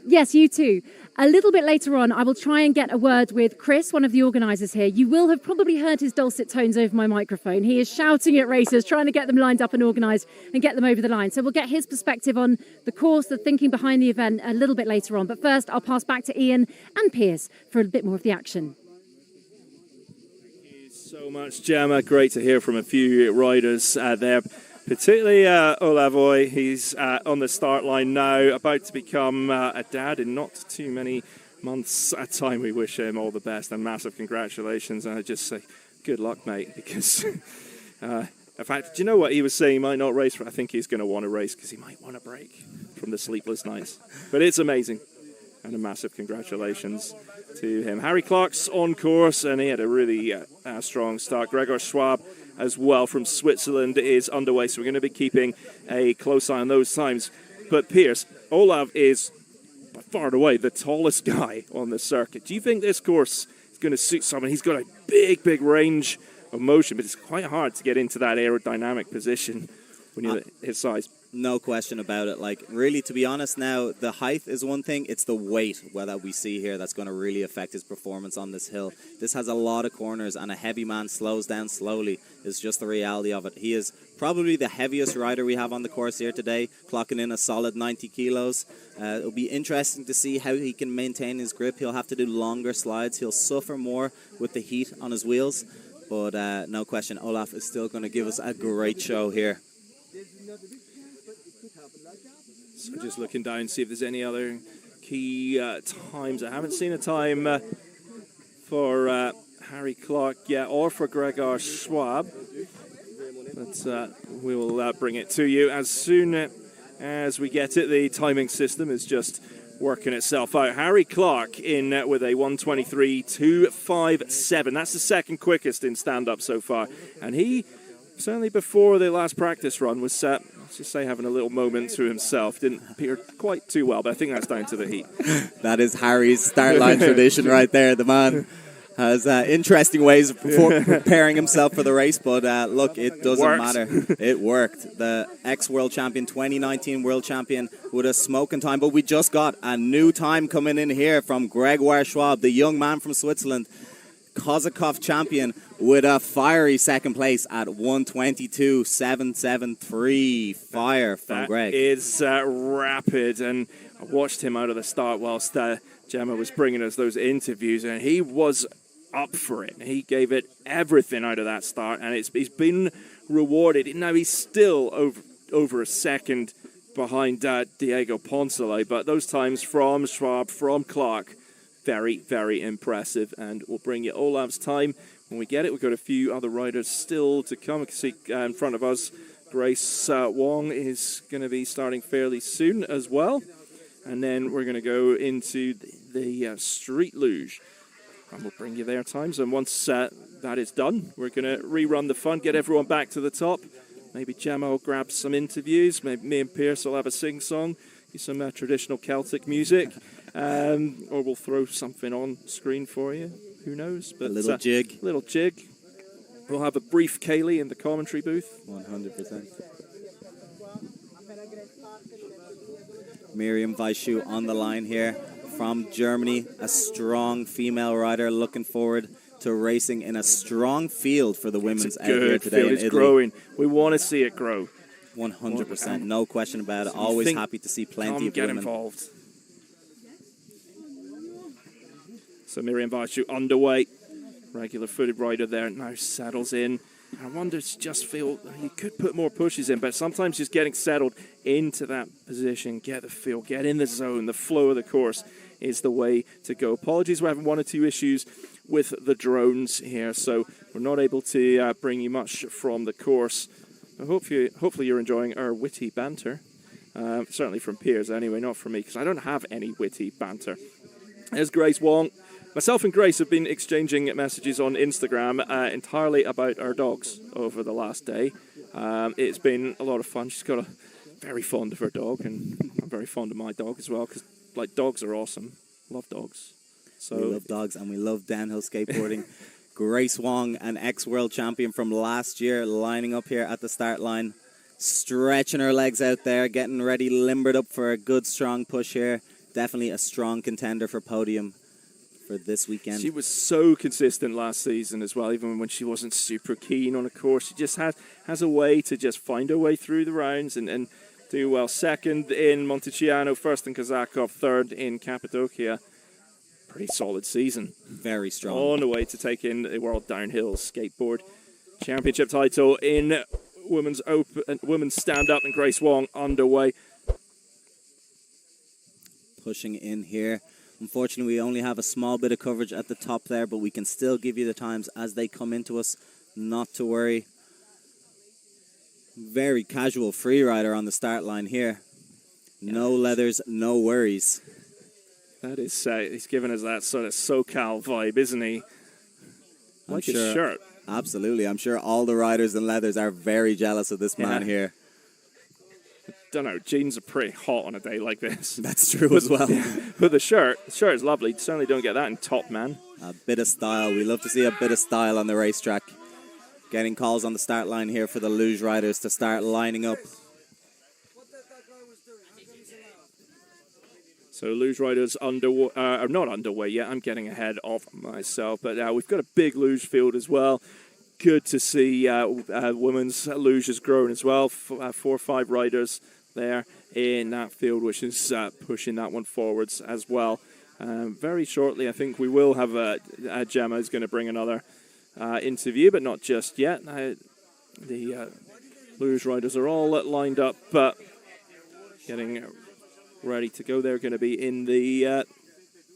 Yes, you too. A little bit later on, I will try and get a word with Chris, one of the organisers here. You will have probably heard his dulcet tones over my microphone. He is shouting at racers, trying to get them lined up and organised and get them over the line. So we'll get his perspective on the course, the thinking behind the event a little bit later on. But first, I'll pass back to Ian and Piers for a bit more of the action. So much, Gemma. Great to hear from a few riders there, particularly Olavoy. He's on the start line now, about to become a dad in not too many months' time. We wish him all the best and massive congratulations. And I just say good luck, mate, because in fact, do you know what he was saying? He might not race, but I think he's going to want to race because he might want a break from the sleepless nights. But it's amazing, and a massive congratulations to him. Harry Clark's on course, and he had a really strong start. Gregor Schwab as well from Switzerland is underway, so we're going to be keeping a close eye on those times. But Piers, Olav is by far and away the tallest guy on the circuit. Do you think this course is going to suit someone? He's got a big range of motion, but it's quite hard to get into that aerodynamic position when you're his size. No question about it. Like, really, to be honest now, the height is one thing. It's the weight that we see here that's going to really affect his performance on this hill. This has a lot of corners, and a heavy man slows down slowly is just the reality of it. He is probably the heaviest rider we have on the course here today, clocking in a solid 90 kilos. It'll be interesting to see how he can maintain his grip. He'll have to do longer slides. He'll suffer more with the heat on his wheels. But no question, Olaf is still going to give us a great show here. So just looking down, see if there's any other key times. I haven't seen a time for Harry Clark yet, or for Gregor Schwab, but we will bring it to you as soon as we get it. The timing system is just working itself out. Harry Clark in with a 1:23.257. That's the second quickest in stand-up so far, and he certainly before the last practice run was let's just say having a little moment to himself. Didn't appear quite too well, but I think that's down to the heat. That is Harry's start line tradition right there. The man has interesting ways of preparing himself for the race, but look, it doesn't matter. It worked. The ex-world champion, 2019 world champion with a smoking time, but we just got a new time coming in here from Gregor Schwab, the young man from Switzerland, Kozakov champion, with a fiery second place at 1:22.773. Fire from Greg. That is rapid, and I watched him out of the start whilst Gemma was bringing us those interviews, and he was up for it. He gave it everything out of that start, and he's been rewarded. Now he's still over a second behind Diego Poncelet, but those times from Schwab, from Clark, very, very impressive, and we'll bring you Olaf's time when we get it. We've got a few other riders still to come. You can see in front of us, Grace Wong is going to be starting fairly soon as well. And then we're going to go into the street luge. And we'll bring you their times. And once that is done, we're going to rerun the fun, get everyone back to the top. Maybe Gemma will grab some interviews. Maybe me and Pierce will have a sing-song, some traditional Celtic music. Or we'll throw something on screen for you. Who knows? But a little jig. Little jig. We'll have a brief Kaylee in the commentary booth. 100%. Miriam Weisschu on the line here from Germany, a strong female rider, looking forward to racing in a strong field for the women's out here today in Italy. It's growing. We want to see it grow. 100%, no question about it. Always happy to see plenty of women involved. So Miriam Weisschu underway, regular footed rider there, now settles in. I wonder, just feel you could put more pushes in, but sometimes just getting settled into that position, get the feel, get in the zone, the flow of the course is the way to go. Apologies, we're having one or two issues with the drones here, so we're not able to bring you much from the course. I hopefully you're enjoying our witty banter. Certainly from Piers anyway, not from me, because I don't have any witty banter. There's Grace Wong. Myself and Grace have been exchanging messages on Instagram entirely about our dogs over the last day. It's been a lot of fun. She's got very fond of her dog, and I'm very fond of my dog as well, because dogs are awesome. Love dogs. So we love dogs, and we love downhill skateboarding. Grace Wong, an ex-world champion from last year, lining up here at the start line, stretching her legs out there, getting ready, limbered up for a good, strong push here. Definitely a strong contender for podium for this weekend. She was so consistent last season as well, even when she wasn't super keen on a course. She just has a way to just find her way through the rounds and do well. Second in Monteciano, first in Kozakov, third in Cappadocia. Pretty solid season. Very strong. On the way to take in the World Downhill Skateboard Championship title in women's stand-up, and Grace Wong underway. Pushing in here. Unfortunately, we only have a small bit of coverage at the top there, but we can still give you the times as they come into us. Not to worry. Very casual free rider on the start line here. No leathers, no worries. That is, he's giving us that sort of SoCal vibe, isn't he? Like his shirt. Absolutely. I'm sure all the riders in leathers are very jealous of this man here. Don't know, jeans are pretty hot on a day like this. That's true as well. But the shirt is lovely. Certainly don't get that in Top Man. A bit of style. We love to see a bit of style on the racetrack. Getting calls on the start line here for the luge riders to start lining up. So luge riders are not underway yet. I'm getting ahead of myself. But we've got a big luge field as well. Good to see women's luge has grown as well. 4 or 5 riders there in that field, which is pushing that one forwards as well. Very shortly, I think we will have Gemma is going to bring another interview, but not just yet. The luge riders are all lined up, but getting ready to go. They're going to be in the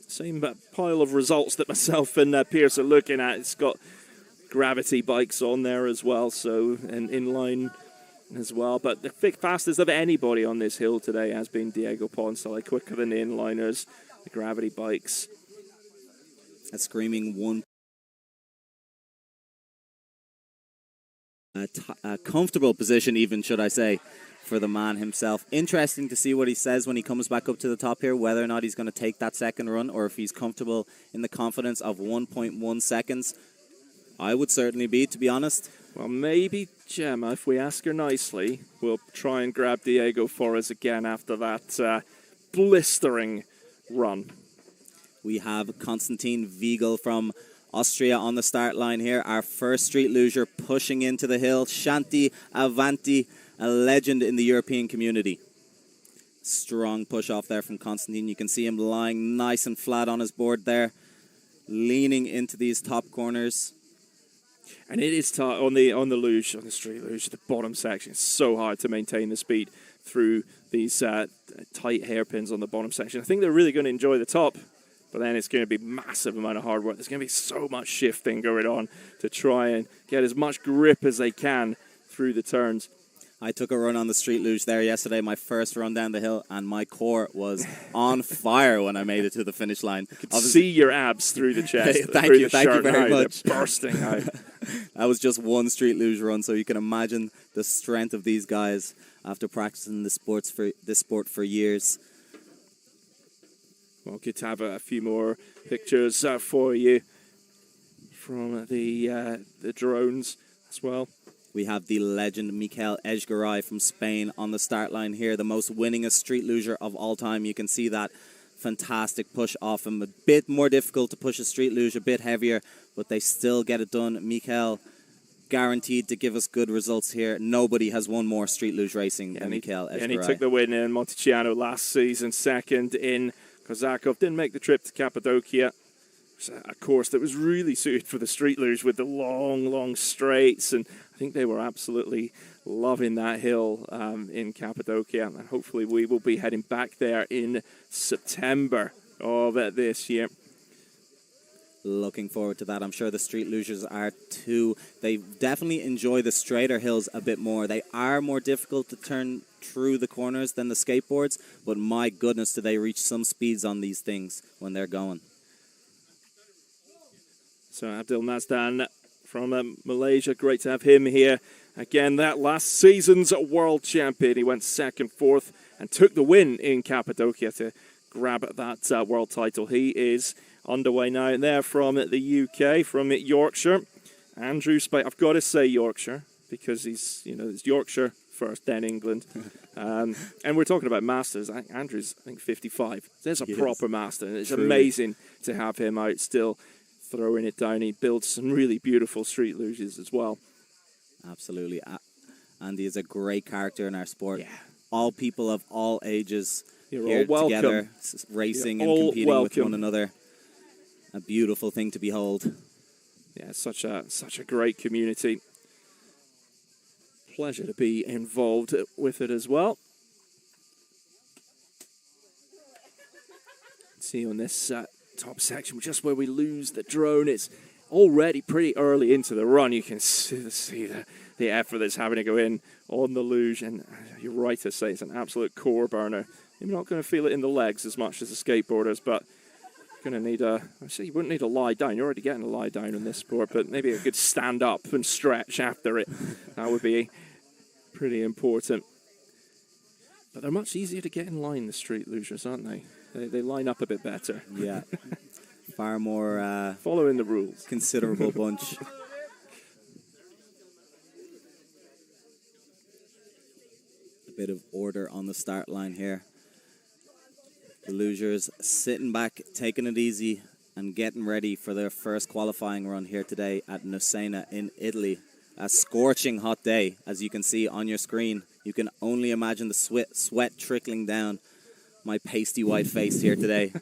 same pile of results that myself and Pierce are looking at. It's got gravity bikes on there as well, so and inline as well. But the fastest of anybody on this hill today has been Diego Ponce, quicker than the inliners, the gravity bikes. A screaming one. A comfortable position, even, should I say, for the man himself. Interesting to see what he says when he comes back up to the top here, whether or not he's going to take that second run or if he's comfortable in the confidence of 1.1 seconds. I would certainly be, to be honest. Well, maybe Gemma, if we ask her nicely, will try and grab Diego for us again after that blistering run. We have Konstantin Wiegel from Austria on the start line here. Our first street luger pushing into the hill. Shanti Avanti, a legend in the European community. Strong push off there from Konstantin. You can see him lying nice and flat on his board there, leaning into these top corners. And it is tough on the luge, on the street luge, the bottom section. It's so hard to maintain the speed through these tight hairpins on the bottom section. I think they're really going to enjoy the top, but then it's going to be massive amount of hard work. There's going to be so much shifting going on to try and get as much grip as they can through the turns. I took a run on the street luge there yesterday, my first run down the hill, and my core was on fire when I made it to the finish line. You could see your abs through the chest. Thank you very much. They're bursting out. That was just one street luge run, so you can imagine the strength of these guys after practicing this sport for years. Well, good to have a few more pictures for you from the drones as well. We have the legend Mikel Edgaray from Spain on the start line here, the most winningest street luger of all time. You can see that fantastic push off him. A bit more difficult to push a street luge, a bit heavier, but they still get it done. Mikel guaranteed to give us good results here. Nobody has won more street luge racing than Mikel Edgaray. And he took the win in Monteciano last season, second in Kozakov. Didn't make the trip to Cappadocia. A course that was really suited for the street luge with the long straights, and I think they were absolutely loving that hill in Cappadocia, and hopefully we will be heading back there in September of this year. Looking forward to that. I'm sure the street lugers are too. They definitely enjoy the straighter hills a bit more. They are more difficult to turn through the corners than the skateboards, but my goodness, do they reach some speeds on these things when they're going. So Abdel Nazdan from Malaysia, great to have him here. Again, that last season's world champion. He went second, fourth, and took the win in Cappadocia to grab that world title. He is underway now, and they're from the UK, from Yorkshire. Andrew Spade, I've got to say Yorkshire, because he's, it's Yorkshire first, then England. And we're talking about masters. Andrew's, I think, 55. There's a proper master, and it's amazing to have him out still throwing it down. He builds some really beautiful street luges as well. Absolutely. Andy is a great character in our sport. Yeah. All people of all ages here together, racing and competing with one another. A beautiful thing to behold. Yeah, such a great community. Pleasure to be involved with it as well. See on this top section, just where we lose the drone, it's already pretty early into the run. You can see the effort that's having to go in on the luge, and you're right to say it's an absolute core burner. You're not going to feel it in the legs as much as the skateboarders, but you're going to need you wouldn't need to lie down. You're already getting a lie down in this sport, but maybe a good stand up and stretch after it. That would be pretty important. But they're much easier to get in line, the street lugers, aren't they? They line up a bit better. Yeah. Far more... following the rules. Considerable bunch. A bit of order on the start line here. The lugers sitting back, taking it easy, and getting ready for their first qualifying run here today at Nusenna in Italy. A scorching hot day, as you can see on your screen. You can only imagine the sweat trickling down my pasty white face here today.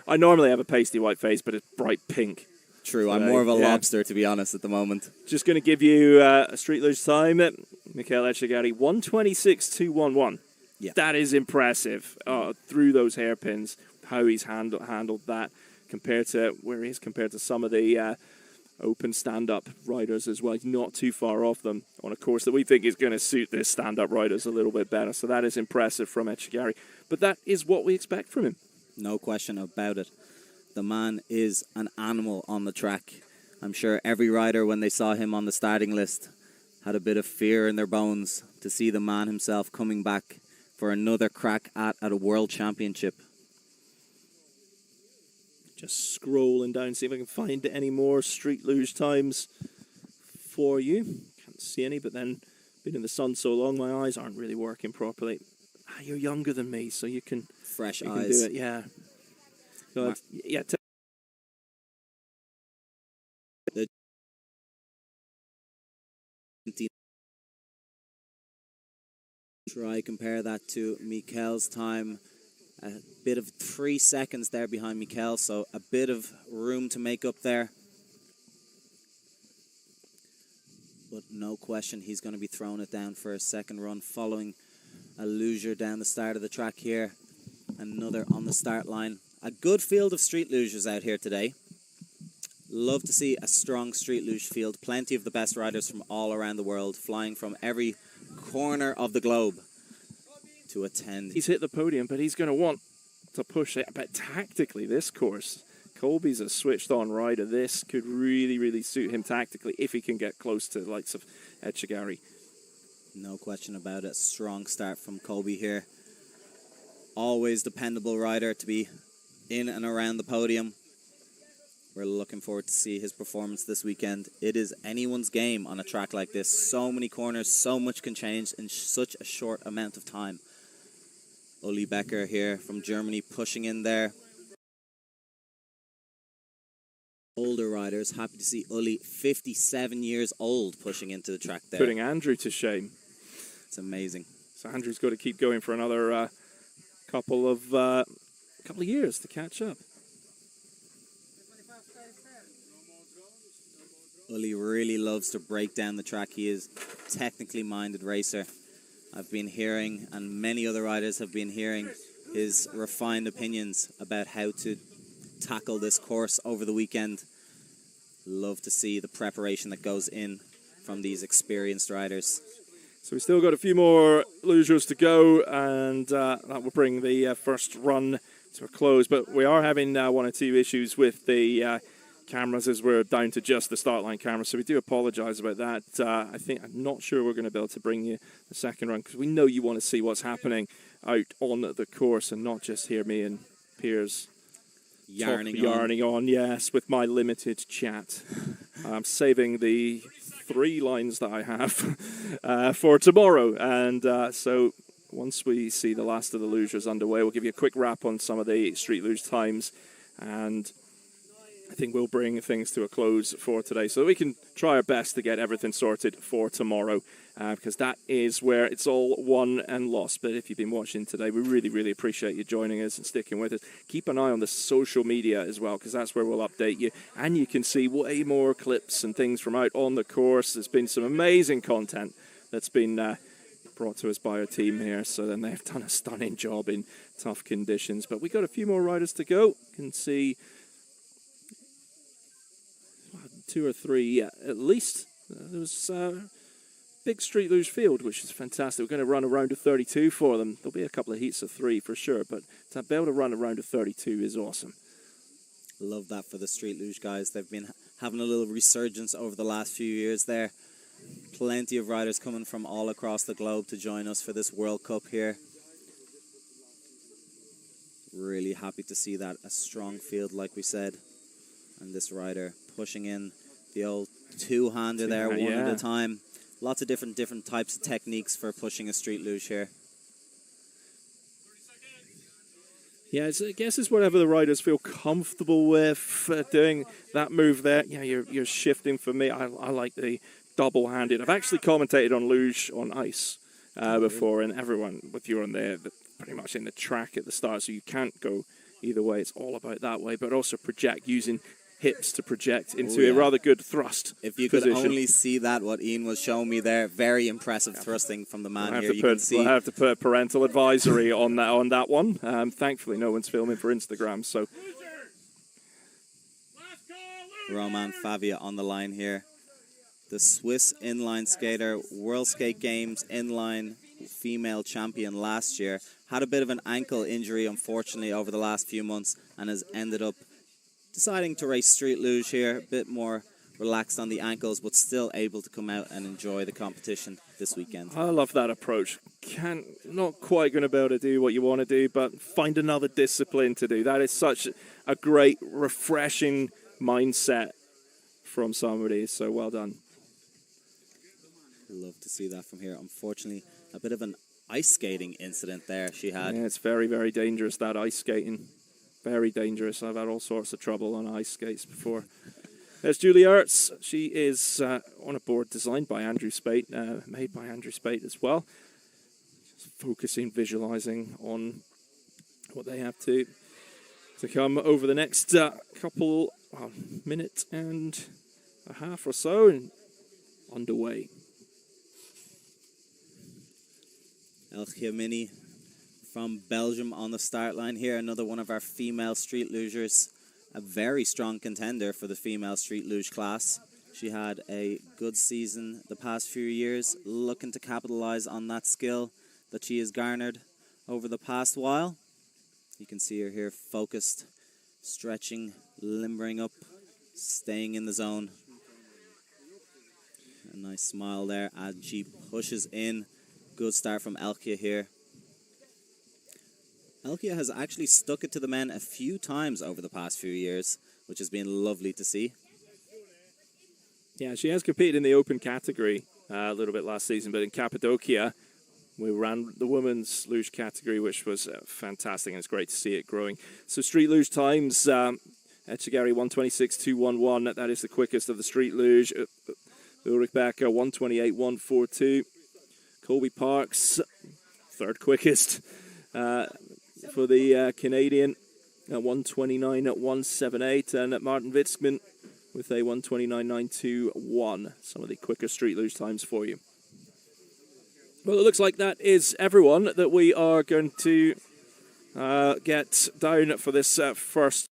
I normally have a pasty white face, but it's bright pink. True, I'm more of a lobster, to be honest, at the moment. Just going to give you a street luge time. Mikel Edgaray, 1:26.211. Yeah. That is impressive through those hairpins, how he's handled that compared to some of the open stand-up riders as well. He's not too far off them on a course that we think is going to suit this stand-up riders a little bit better. So that is impressive from Etchegari. But that is what we expect from him. No question about it. The man is an animal on the track. I'm sure every rider, when they saw him on the starting list, had a bit of fear in their bones to see the man himself coming back for another crack at a world championship. Just scrolling down, see if I can find any more street luge times for you. Can't see any, but then been in the sun so long, my eyes aren't really working properly. You're younger than me, so you can Fresh you eyes. can do it. Yeah. So yeah. Try compare that to Mikel's time. A bit of 3 seconds there behind Mikel, so a bit of room to make up there. But no question, he's going to be throwing it down for a second run following a luger down the start of the track here. Another on the start line. A good field of street lugers out here today. Love to see a strong street luge field. Plenty of the best riders from all around the world, flying from every corner of the globe to attend. He's hit the podium, but he's going to want to push it. But tactically, this course, Colby's a switched-on rider. This could really, really suit him tactically if he can get close to the likes of Etchegari. No question about it. Strong start from Colby here. Always dependable rider to be in and around the podium. We're looking forward to see his performance this weekend. It is anyone's game on a track like this. So many corners, so much can change in such a short amount of time. Uli Becker here from Germany pushing in there. Older riders, happy to see Uli, 57 years old, pushing into the track there. Putting Andrew to shame. It's amazing. So Andrew's got to keep going for another couple of years to catch up. Uli really loves to break down the track. He is a technically minded racer. I've been hearing, and many other riders have been hearing, his refined opinions about how to tackle this course over the weekend. Love to see the preparation that goes in from these experienced riders. So we've still got a few more lugers to go, and that will bring the first run to a close. But we are having one or two issues with the cameras as we're down to just the start line camera, so we do apologise about that. I'm not sure we're going to be able to bring you the second run because we know you want to see what's happening out on the course and not just hear me and Piers yarning on. Yes, with my limited chat. I'm saving the 3 lines that I have for tomorrow, and so once we see the last of the lugers underway, we'll give you a quick wrap on some of the street luge times, and I think we'll bring things to a close for today so that we can try our best to get everything sorted for tomorrow, because that is where it's all won and lost. But if you've been watching today, we really, really appreciate you joining us and sticking with us. Keep an eye on the social media as well, because that's where we'll update you, and you can see way more clips and things from out on the course. There's been some amazing content that's been brought to us by our team here, so then they've done a stunning job in tough conditions. But we got a few more riders to go. You can see 2 or 3 at least. There was big street luge field, which is fantastic. We're going to run a round of 32 for them. There'll be a couple of heats of 3 for sure, but to be able to run a round of 32 is awesome. Love that for the street luge guys. They've been having a little resurgence over the last few years there. Plenty of riders coming from all across the globe to join us for this World Cup here. Really happy to see that. A strong field, like we said. And this rider pushing in the old two-hander there, one at a time. Lots of different types of techniques for pushing a street luge here. Yeah, I guess it's whatever the riders feel comfortable with doing that move there. Yeah, you're shifting for me. I like the double-handed. I've actually commentated on luge on ice before, and everyone with you on there, pretty much in the track at the start, so you can't go either way. It's all about that way, but also project using hips to project into yeah. a rather good thrust If you position. could only see that, what Ian was showing me there, very impressive thrusting from the man here. We'll have to put parental advisory on that one. Thankfully, no one's filming for Instagram, so... Roman Favia on the line here. The Swiss inline skater, World Skate Games inline female champion last year. Had a bit of an ankle injury, unfortunately, over the last few months, and has ended up deciding to race street luge here, a bit more relaxed on the ankles, but still able to come out and enjoy the competition this weekend. I love that approach. Not quite going to be able to do what you want to do, but find another discipline to do. That is such a great, refreshing mindset from somebody, so well done. Love to see that from here. Unfortunately, a bit of an ice skating incident there she had. Yeah, it's very, very dangerous, that ice skating. Very dangerous. I've had all sorts of trouble on ice skates before. There's Julie Ertz. She is on a board designed by Andrew Spate, made by Andrew Spate as well. Just focusing, visualizing on what they have to come over the next minute and a half or so, and underway. Elchia Mini from Belgium on the start line here. Another one of our female street lugers. A very strong contender for the female street luge class. She had a good season the past few years, looking to capitalize on that skill that she has garnered over the past while. You can see her here focused, stretching, limbering up, staying in the zone. A nice smile there as she pushes in. Good start from Elchia here. Elchia has actually stuck it to the men a few times over the past few years, which has been lovely to see. Yeah, she has competed in the open category a little bit last season, but in Cappadocia, we ran the women's luge category, which was fantastic, and it's great to see it growing. So street luge times, Etchegari 126.211, that is the quickest of the street luge. Ulrich Becker 128.142. Colby Parks, third quickest for the Canadian at 129.178, and Martin Witzman with a 129.921. Some of the quicker street luge times for you. Well, it looks like that is everyone that we are going to get down for this first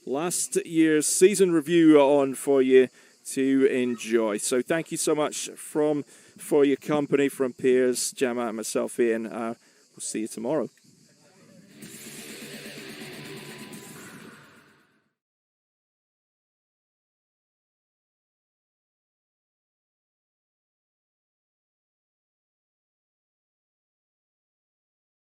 last year's season review on for you to enjoy. So thank you so much for your company, from Piers, Gemma and myself, Ian. We'll see you tomorrow.